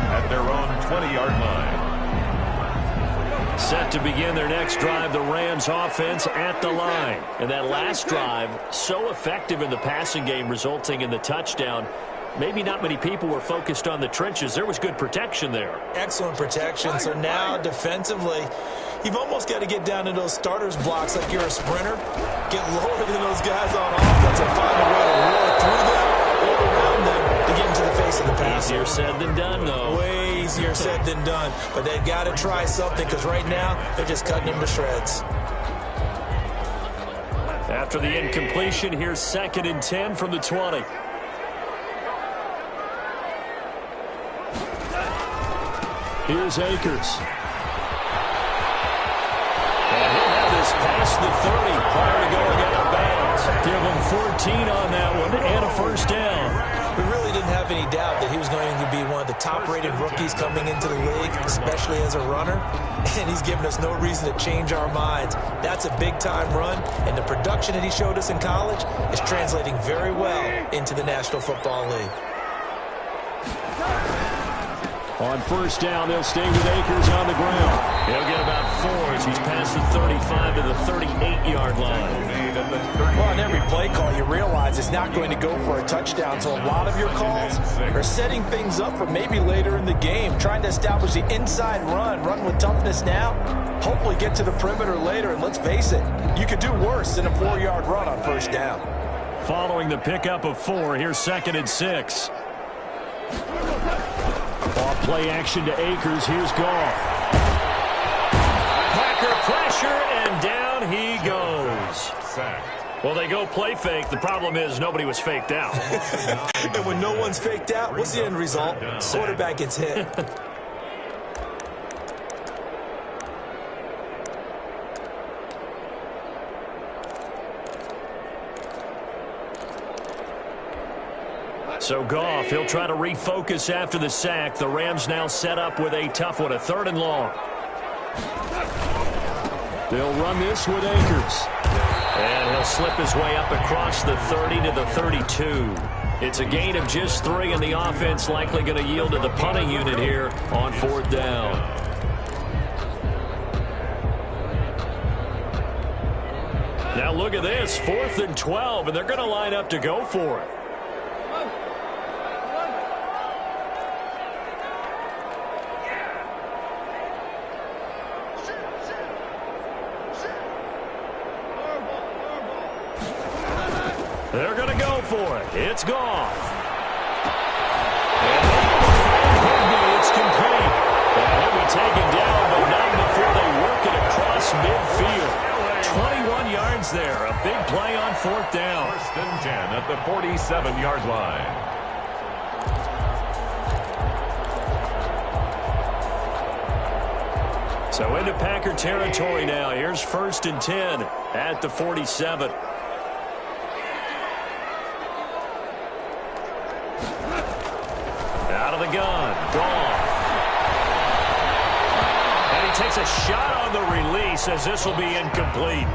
at their own 20-yard line. Set to begin their next drive, the Rams offense at the line. And that last drive, so effective in the passing game, resulting in the touchdown. Maybe not many people were focused on the trenches. There was good protection there. Excellent protection. So now, defensively, you've almost got to get down to those starters blocks like you're a sprinter. Get lower than those guys on offense and find a way to roll through them or around them to get into the face of the pass. Easier said than done, though. Way easier said than done. But they've got to try something because right now, they're just cutting them to shreds. After the incompletion, here's 2nd and 10 from the 20. Here's Akers. And he'll have this past the 30 prior to going out of bounds. Give him 14 on that one and a first down. We really didn't have any doubt that he was going to be one of the top-rated rookies coming into the league, especially as a runner. And he's given us no reason to change our minds. That's a big-time run, and the production that he showed us in college is translating very well into the National Football League. On first down, they'll stay with Akers on the ground. He'll get about 4 as he's past the 35 to the 38-yard line. Well, on every play call, you realize it's not going to go for a touchdown, so a lot of your calls are setting things up for maybe later in the game, trying to establish the inside run with toughness now, hopefully get to the perimeter later, and let's face it, you could do worse than a 4-yard run on first down. Following the pickup of 4, here's 2nd and 6. Off play action to Akers. Here's Goff. Packer pressure, and down he goes. Well, they go play fake. The problem is nobody was faked out. And when no one's faked out, what's the end result? Quarterback gets hit. So Goff, he'll try to refocus after the sack. The Rams now set up with a tough one, a 3rd and long. They'll run this with Akers. And he'll slip his way up across the 30 to the 32. It's a gain of just 3, and the offense likely going to yield to the punting unit here on 4th down. Now look at this, 4th and 12, and they're going to line up to go for it. They're going to go for it. It's Goff. And it's complete. And he'll be taken down, but not before they work it across midfield. 21 yards there. A big play on 4th down. 1st and 10 at the 47-yard line. So into Packer territory now. Here's 1st and 10 at the 47. Out of the gun, Goff. And he takes a shot on the release as this will be incomplete.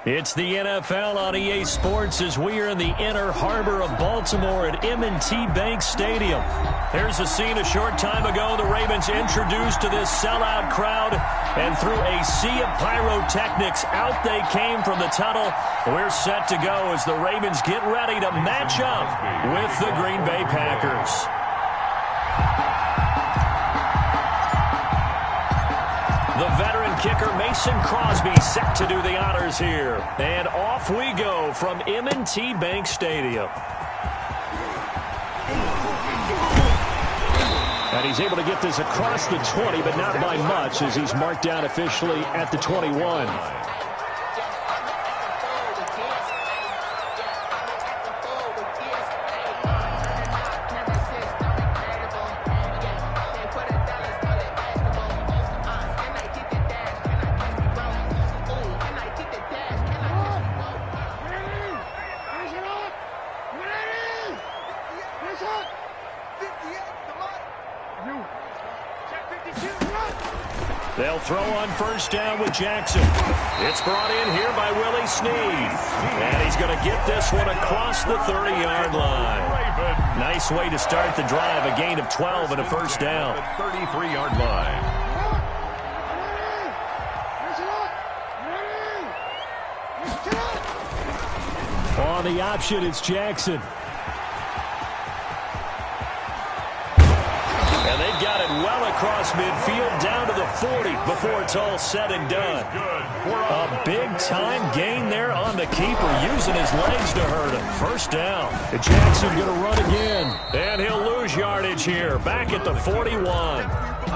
It's the NFL on EA Sports as we are in the inner harbor of Baltimore at M&T Bank Stadium. Here's a scene a short time ago. The Ravens introduced to this sellout crowd, and through a sea of pyrotechnics, out they came from the tunnel. We're set to go as the Ravens get ready to match up with the Green Bay Packers. The veteran kicker Mason Crosby set to do the honors here. And off we go from M&T Bank Stadium. And he's able to get this across the 20, but not by much as he's marked down officially at the 21. They'll throw on first down with Jackson. It's brought in here by Willie Snead. And he's going to get this one across the 30-yard line. Nice way to start the drive. A gain of 12 and a first down. 33-yard line. On the option, it's Jackson. And they've got it well across midfield down to the 40 before it's all said and done. A big-time gain there on the keeper, using his legs to hurt him. First down. Jackson going to run again. And he'll lose yardage here, back at the 41.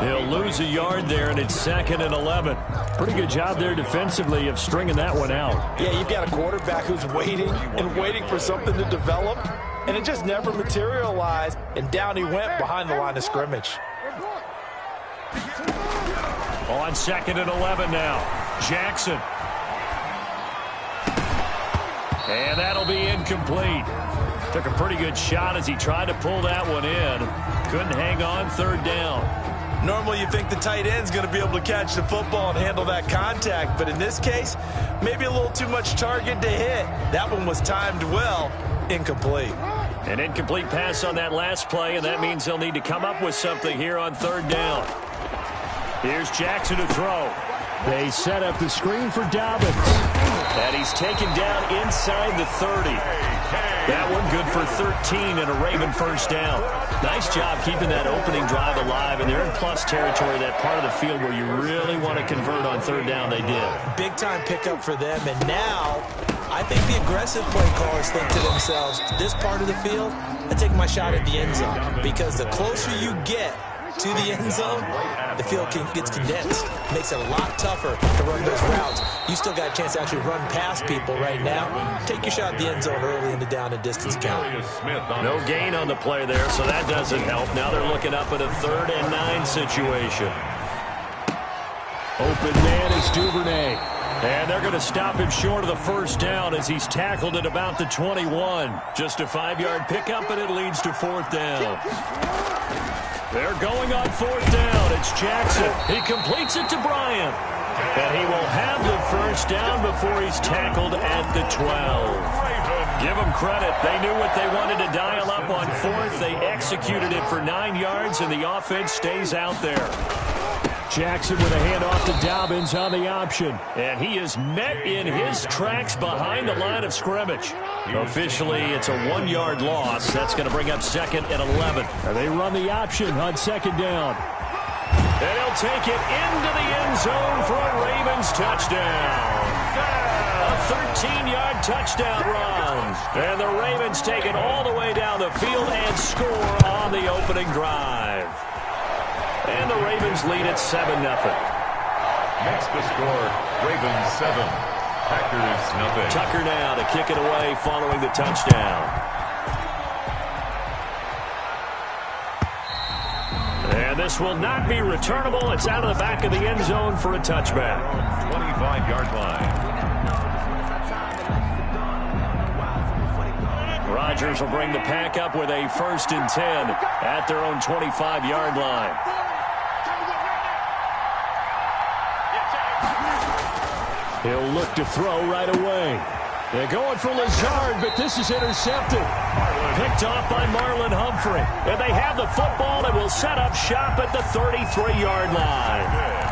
He'll lose a yard there, and it's 2nd and 11. Pretty good job there defensively of stringing that one out. Yeah, you've got a quarterback who's waiting and waiting for something to develop, and it just never materialized, and down he went behind the line of scrimmage. On 2nd and 11 now, Jackson. And that'll be incomplete. Took a pretty good shot as he tried to pull that one in. Couldn't hang on, 3rd down. Normally you think the tight end's going to be able to catch the football and handle that contact, but in this case, maybe a little too much target to hit. That one was timed well. Incomplete. An incomplete pass on that last play, and that means they'll need to come up with something here on 3rd down. Here's Jackson to throw. They set up the screen for Dobbins. And he's taken down inside the 30. That one good for 13 and a Raven first down. Nice job keeping that opening drive alive, and they're in plus territory, that part of the field where you really want to convert on 3rd down. They did. Big-time pickup for them, and now I think the aggressive play callers think to themselves, this part of the field, I take my shot at the end zone, because the closer you get to the end zone, the field gets condensed. Makes it a lot tougher to run those routes. You still got a chance to actually run past people right now. Take your shot at the end zone early in the down and distance count. No gain on the play there, so that doesn't help. Now they're looking up at a 3rd and 9 situation. Open man is Duvernay. And they're going to stop him short of the first down as he's tackled at about the 21. Just a 5-yard pickup, and it leads to 4th down. They're going on 4th down. It's Jackson. He completes it to Bryant. And he will have the first down before he's tackled at the 12. Give them credit. They knew what they wanted to dial up on 4th. They executed it for 9 yards, and the offense stays out there. Jackson with a handoff to Dobbins on the option. And he is met in his tracks behind the line of scrimmage. Officially, it's a 1-yard loss. That's going to bring up 2nd and 11. And they run the option on 2nd down. And he'll take it into the end zone for a Ravens touchdown. A 13-yard touchdown run. And the Ravens take it all the way down the field and score on the opening drive. And the Ravens lead at 7-0. Makes the score, Ravens 7, Packers nothing. Tucker now to kick it away following the touchdown. And this will not be returnable. It's out of the back of the end zone for a touchback. 25-yard line. Rodgers will bring the pack up with a 1st and 10 at their own 25-yard line. He'll look to throw right away. They're going for Lazard, but this is intercepted. Picked off by Marlon Humphrey. And they have the football and will set up shop at the 33-yard line.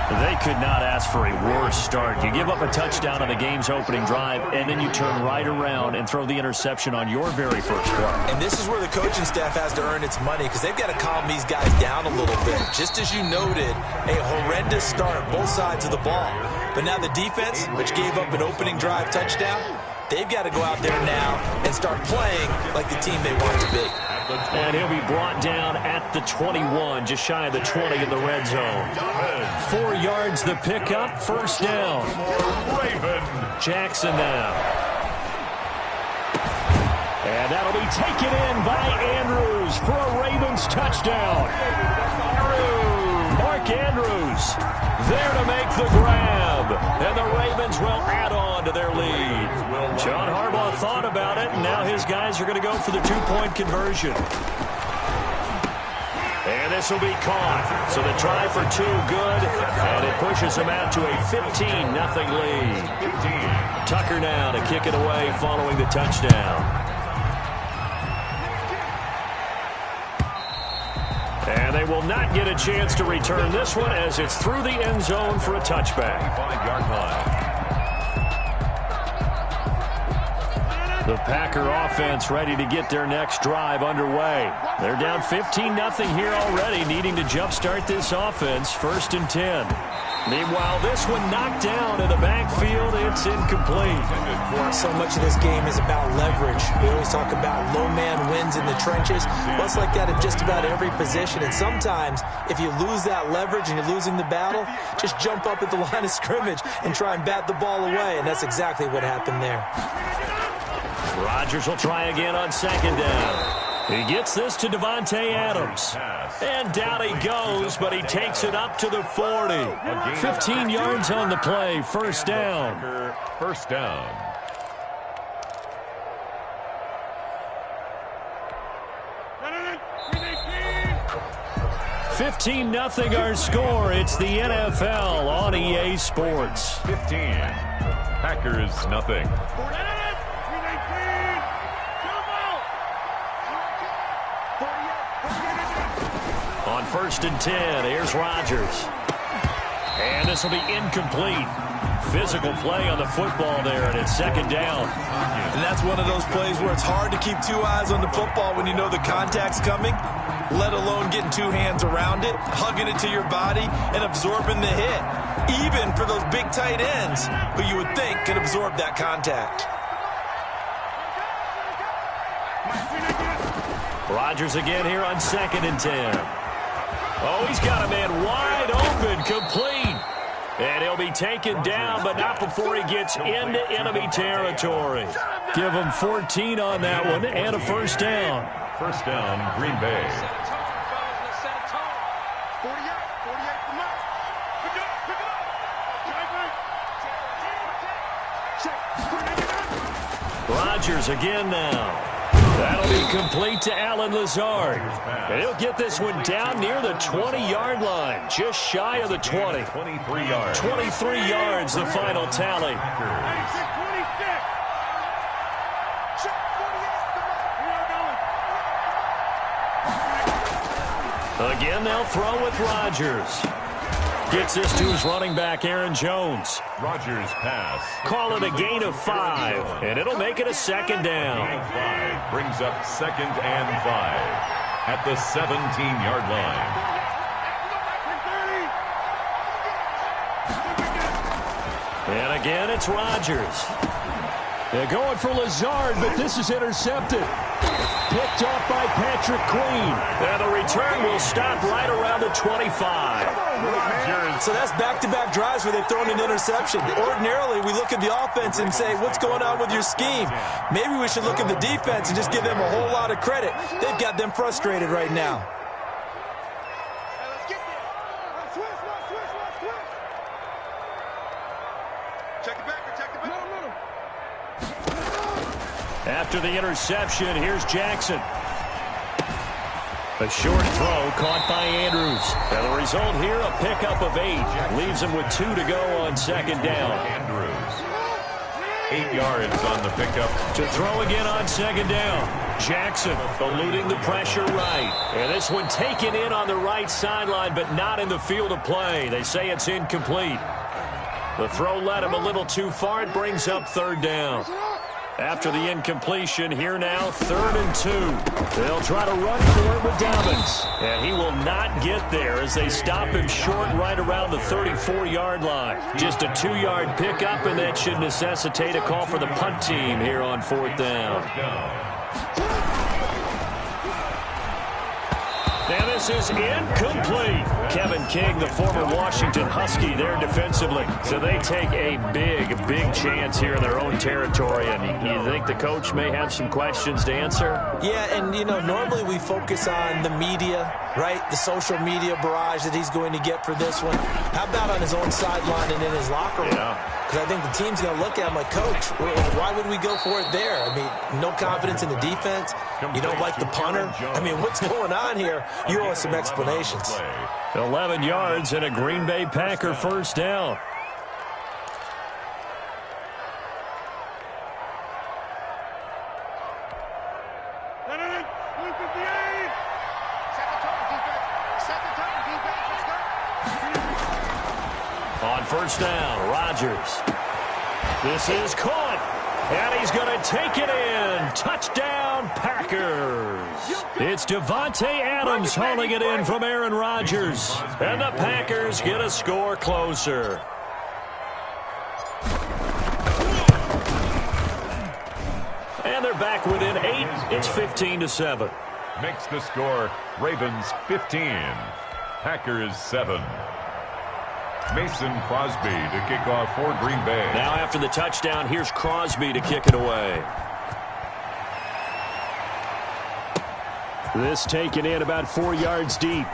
They could not ask for a worse start. You give up a touchdown on the game's opening drive, and then you turn right around and throw the interception on your very first play. And this is where the coaching staff has to earn its money because they've got to calm these guys down a little bit. Just as you noted, a horrendous start, both sides of the ball. But now the defense, which gave up an opening drive touchdown, they've got to go out there now and start playing like the team they want to be. And he'll be brought down at the 21, just shy of the 20 in the red zone. 4 yards the pickup, first down. Jackson now. And that'll be taken in by Andrews for a Ravens touchdown. Mark Andrews there to make the grab. And the Ravens will add on to their lead. John Harbaugh thought about it, and now his guys are going to go for the 2-point conversion. And this will be caught. So the try for 2 good, and it pushes them out to a 15-0 lead. Tucker now to kick it away following the touchdown. And they will not get a chance to return this one as it's through the end zone for a touchback. 5-yard line. The Packer offense ready to get their next drive underway. They're down 15-0 here already, needing to jumpstart this offense. 1st and 10. Meanwhile, this one knocked down in the backfield. It's incomplete. So much of this game is about leverage. We always talk about low man wins in the trenches. Well, it's like that at just about every position. And sometimes, if you lose that leverage and you're losing the battle, just jump up at the line of scrimmage and try and bat the ball away. And that's exactly what happened there. Rodgers will try again on 2nd down. He gets this to Devontae Adams. And down he goes, but he takes it up to the 40. 15 yards on the play, first down. First down. – 15-0 our score. It's the NFL on EA Sports. 15. Packers nothing. On 1st and 10, here's Rodgers. And this will be incomplete. Physical play on the football there, and it's 2nd down. And that's one of those plays where it's hard to keep 2 eyes on the football when you know the contact's coming, let alone getting 2 hands around it, hugging it to your body, and absorbing the hit. Even for those big tight ends who you would think could absorb that contact. Rodgers again here on 2nd and 10. Oh, he's got a man wide open, complete. And he'll be taken down, but not before he gets into enemy territory. Give him 14 on that one and a first down. First down, Green Bay. Rodgers again now. That'll be complete to Alan Lazard. And he'll get this one down near the 20-yard line, just shy of the 20. 23 yards. 23 yards, the final tally. Again, they'll throw with Rodgers. Gets this to his running back, Aaron Jones. Rodgers pass. Call it a gain of 5, and it'll make it a 2nd down. Gain 5 brings up 2nd and 5 at the 17-yard line. And again, it's Rodgers. They're going for Lazard, but this is intercepted. Picked off by Patrick Queen. And the return will stop right around the 25. So that's back-to-back drives where they've thrown an interception. Ordinarily, we look at the offense and say, what's going on with your scheme? Maybe we should look at the defense and just give them a whole lot of credit. They've got them frustrated right now. After the interception, here's Jackson. A short throw caught by Andrews. And the result here, a pickup of 8. Leaves him with 2 to go on second down. Andrews. 8 yards on the pickup. To throw again on second down. Jackson eluding the pressure right. And this one taken in on the right sideline, but not in the field of play. They say it's incomplete. The throw led him a little too far. It brings up third down. After the incompletion, here now, 3rd and 2. They'll try to run for it with Dobbins. And he will not get there as they stop him short right around the 34-yard line. Just a 2-yard pickup, and that should necessitate a call for the punt team here on 4th down. Now this is incomplete. Kevin King, the former Washington Husky, there defensively. So they take a big chance here in their own territory. And you think the coach may have some questions to answer? Yeah, and, normally we focus on the media, right? The social media barrage that he's going to get for this one. How about on his own sideline and in his locker room? Because I think the team's going to look at him like, Coach, why would we go for it there? I mean, no confidence in the defense. You don't like the punter. I mean, what's going on here? You owe us some explanations. 11 yards and a Green Bay Packer first down. On first down, Rodgers. This is caught, and he's going to take it in. Touchdown, Packers. It's Devontae Adams hauling it in from Aaron Rodgers, and the Packers get a score closer. And they're back within 8. It's 15-7. Makes the score Ravens 15, Packers 7. Mason Crosby to kick off for Green Bay. Now after the touchdown, here's Crosby to kick it away. This taken in about 4 yards deep.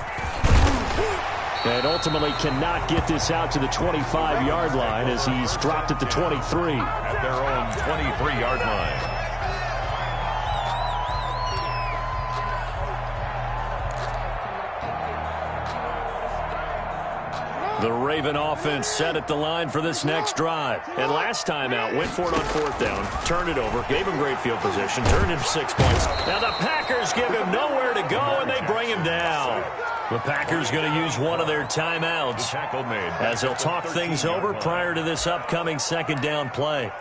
And ultimately cannot get this out to the 25-yard line as he's dropped at the 23. At their own 23-yard line. The Raven offense set at the line for this next drive. And last time out, went for it on 4th down, turned it over, gave him great field position, turned him 6 points. Now the Packers give him nowhere to go, and they bring him down. The Packers going to use one of their timeouts as they'll talk things over prior to this upcoming second down play.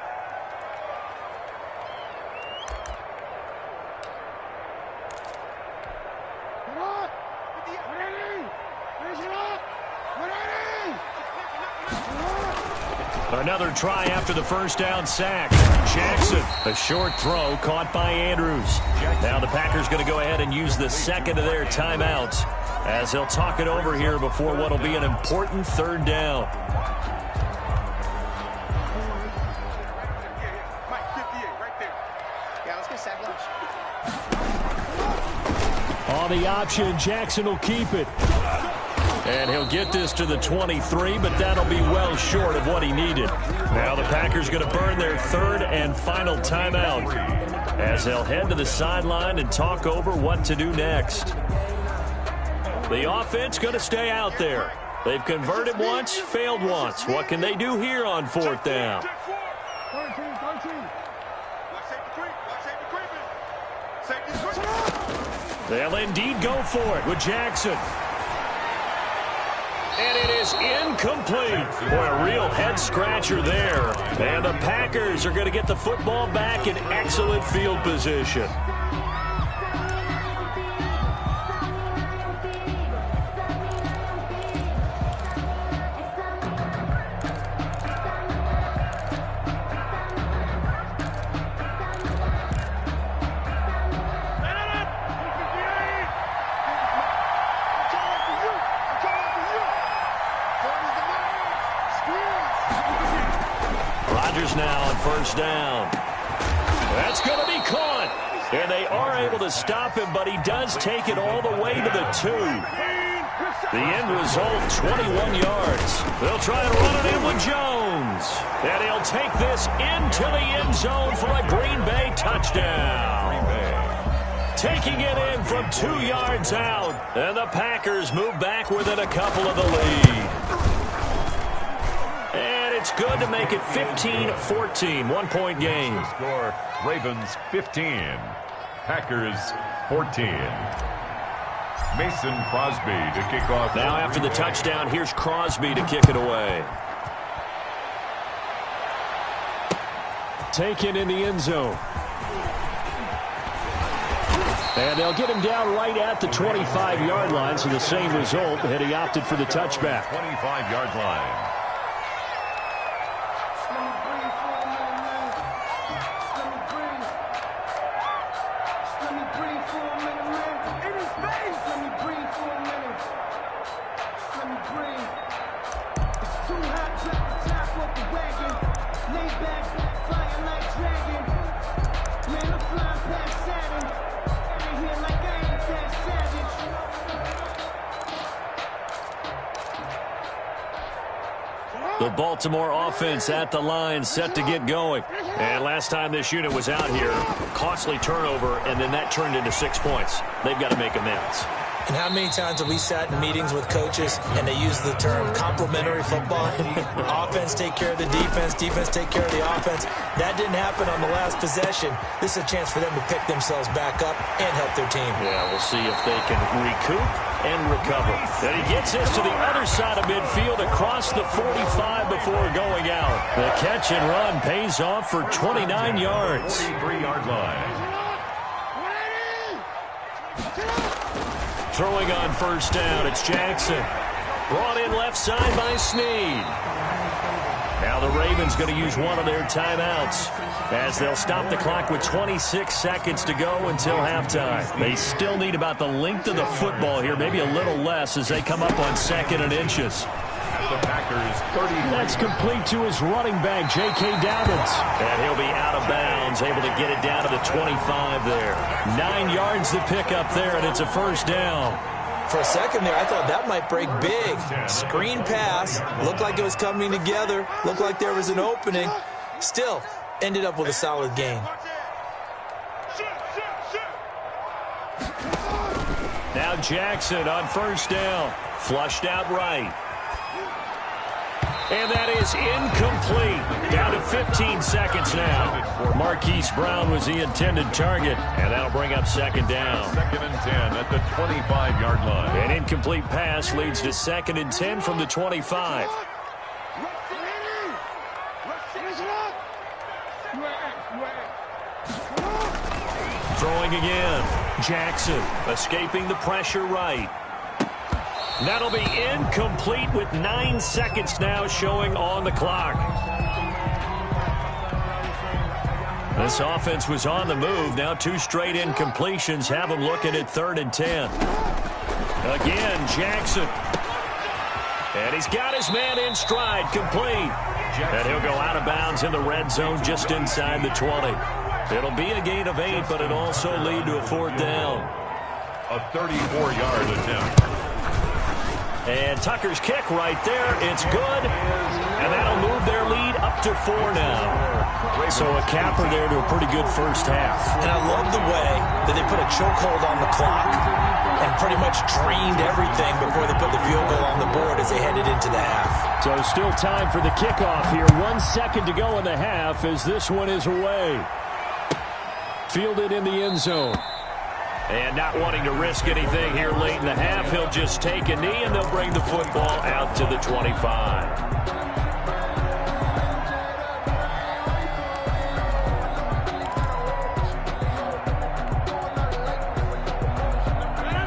Another try after the first down sack. Jackson, a short throw caught by Andrews. Now the Packers going to go ahead and use the second of their timeouts as they'll talk it over here before what will be an important 3rd down. On the option, Jackson will keep it. And he'll get this to the 23, but that'll be well short of what he needed. Now the Packers going to burn their 3rd and final timeout as they'll head to the sideline and talk over what to do next. The offense going to stay out there. They've converted once, failed once. What can they do here on 4th down? They'll indeed go for it with Jackson. And it is incomplete. Boy, a real head-scratcher there. And the Packers are going to get the football back in excellent field position. Now on first down. That's going to be caught. And they are able to stop him, but he does take it all the way to the 2. The end result, 21 yards. They'll try and run it in with Jones. And he'll take this into the end zone for a Green Bay touchdown. taking it in from 2 yards out. And the Packers move back within a couple of the lead. And it's good to make it 15-14, 1-point game. Score, Ravens 15, Packers 14. Mason Crosby to kick off. Now after the touchdown, here's Crosby to kick it away. Taken in the end zone. And they'll get him down right at the 25-yard line, so the same result, and he opted for the touchback. 25-yard line. The Baltimore offense at the line, set to get going. And last time this unit was out here, costly turnover, and then that turned into 6 points. They've got to make amends. And how many times have we sat in meetings with coaches and they use the term complementary football? Offense take care of the defense, defense take care of the offense. That didn't happen on the last possession. This is a chance for them to pick themselves back up and help their team. Yeah, we'll see if they can recoup and recover. And he gets this to the other side of midfield across the 45 before going out. The catch and run pays off for 29 yards. 43-yard line. Throwing on first down, it's Jackson. Brought in left side by Snead. Now the Ravens going to use one of their timeouts as they'll stop the clock with 26 seconds to go until halftime. They still need about the length of the football here, maybe a little less as they come up on 2nd and inches. The Packers 30. That's complete to his running back, J.K. Dobbins. And he'll be out of bounds, able to get it down to the 25 there. 9 yards to pick up there, and it's a first down. For a second there, I thought that might break big. Screen pass. Looked like it was coming together. Looked like there was an opening. Still, ended up with a solid gain. Now Jackson on first down. Flushed out right. And that is incomplete. Down to 15 seconds now. Marquise Brown was the intended target, and that'll bring up 2nd down. 2nd and 10 at the 25-yard line. An incomplete pass leads to 2nd and 10 from the 25. Throwing again. Jackson escaping the pressure right. That'll be incomplete with 9 seconds now showing on the clock. This offense was on the move. Now 2 straight incompletions have them looking at 3rd and 10. Again, Jackson. And he's got his man in stride, complete. And he'll go out of bounds in the red zone just inside the 20. It'll be a gain of 8, but it'll also lead to a 4th down. A 34-yard attempt. And Tucker's kick right there. It's good. And that'll move their lead up to 4 now. So a capper there to a pretty good first half. And I love the way that they put a chokehold on the clock and pretty much drained everything before they put the field goal on the board as they headed into the half. So still time for the kickoff here. 1 second to go in the half as this one is away. Fielded in the end zone. And not wanting to risk anything here late in the half, he'll just take a knee and they'll bring the football out to the 25.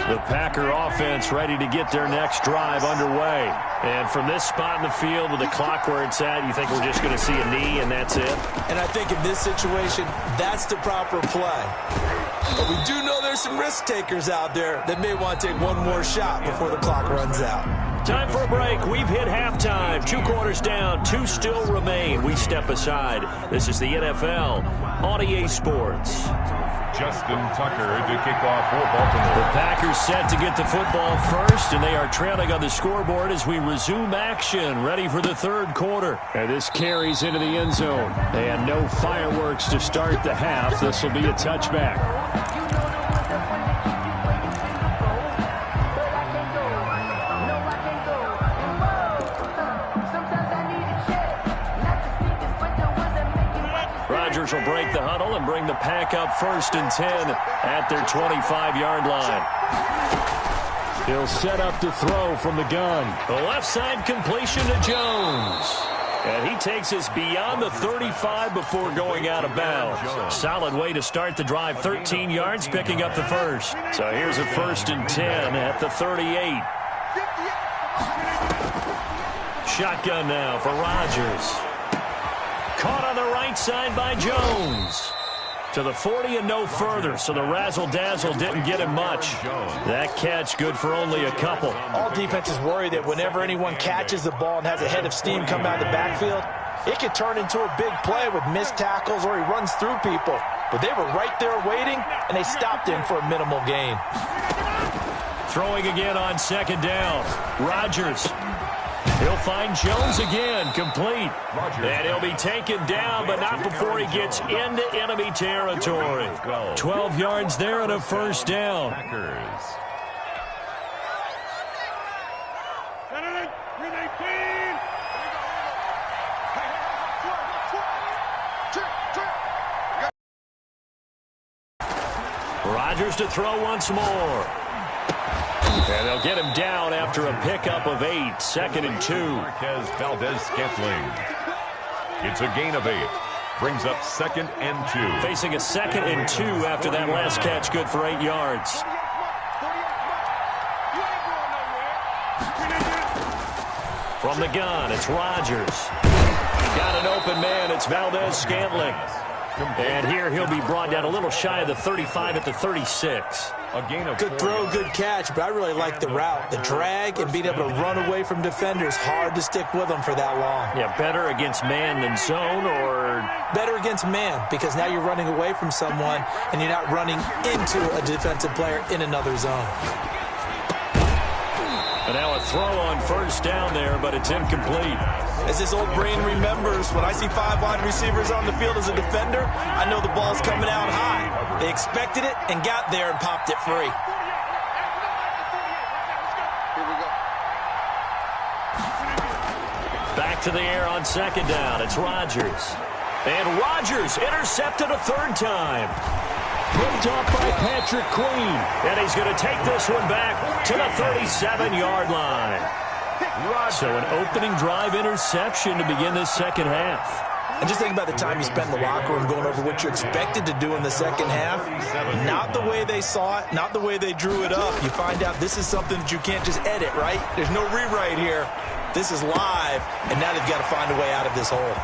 The Packer offense ready to get their next drive underway. And from this spot in the field with the clock where it's at, you think we're just going to see a knee and that's it? And I think in this situation, that's the proper play. But we do know there's some risk takers out there that may want to take one more shot before the clock runs out. Time for a break. We've hit halftime. 2 quarters down. 2 still remain. We step aside. This is the NFL on EA Sports. Justin Tucker to kick off for Baltimore. The Packers set to get the football first, and they are trailing on the scoreboard as we resume action, ready for the 3rd quarter. And this carries into the end zone. And no fireworks to start the half. This will be a touchback. commercial break the huddle and bring the pack up 1st and 10 at their 25-yard line. He'll set up to throw from the gun. The left side completion to Jones. And he takes us beyond the 35 before going out of bounds. Solid way to start the drive. 13 yards, picking up the first. So here's a 1st and 10 at the 38. Shotgun now for Rodgers. Caught on the right side by Jones. To the 40 and no further, so the razzle-dazzle didn't get him much. That catch good for only a couple. All defenses worry that whenever anyone catches the ball and has a head of steam come out of the backfield, it could turn into a big play with missed tackles or he runs through people. But they were right there waiting, and they stopped him for a minimal gain. Throwing again on 2nd down. Rodgers. He'll find Jones again, complete. And he'll be taken down, but not before he gets into enemy territory. 12 yards there and a 1st down. Rodgers to throw once more. And they'll get him down after a pickup of 8. 2nd and 2. Marquez Valdez-Scantling. It's a gain of 8. Brings up 2nd and 2. Facing a 2nd and 2 after that last catch, good for 8 yards. From the gun, it's Rodgers. Got an open man, it's Valdez-Scantling. And here he'll be brought down a little shy of the 35 at the 36. Good throw, good catch, but I really like the route. The drag and being able to run away from defenders, hard to stick with them for that long. Yeah, better against man than zone, or? Better against man, because now you're running away from someone and you're not running into a defensive player in another zone. And now a throw on 1st down there, but it's incomplete. As this old brain remembers, when I see 5 wide receivers on the field as a defender, I know the ball's coming out high. They expected it and got there and popped it free. Back to the air on 2nd down. It's Rodgers. And Rodgers intercepted a 3rd time. Picked off by Patrick Queen. And he's going to take this one back to the 37-yard line. So an opening drive interception to begin this 2nd half. And just think about the time you spent in the locker room going over what you expected to do in the 2nd half. Not the way they saw it, not the way they drew it up. You find out this is something that you can't just edit, right? There's no rewrite here. This is live, and now they've got to find a way out of this hole.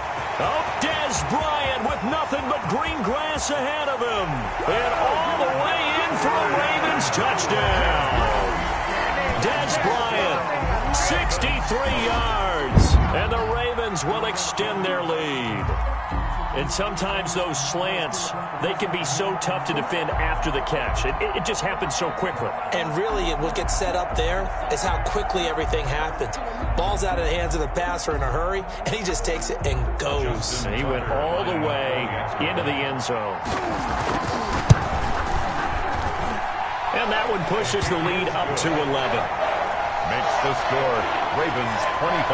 Oh, Dez Bryant with nothing but green grass ahead of him. And all the way in for a Ravens touchdown. Dez Bryant, 63 yards. And the Ravens will extend their lead. And sometimes those slants, they can be so tough to defend after the catch. It just happens so quickly. And really, what gets set up there is how quickly everything happens. Ball's out of the hands of the passer in a hurry, and he just takes it and goes. And he went all the way into the end zone. And that one pushes the lead up to 11. Makes the score Ravens 25,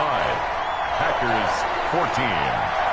Packers 14.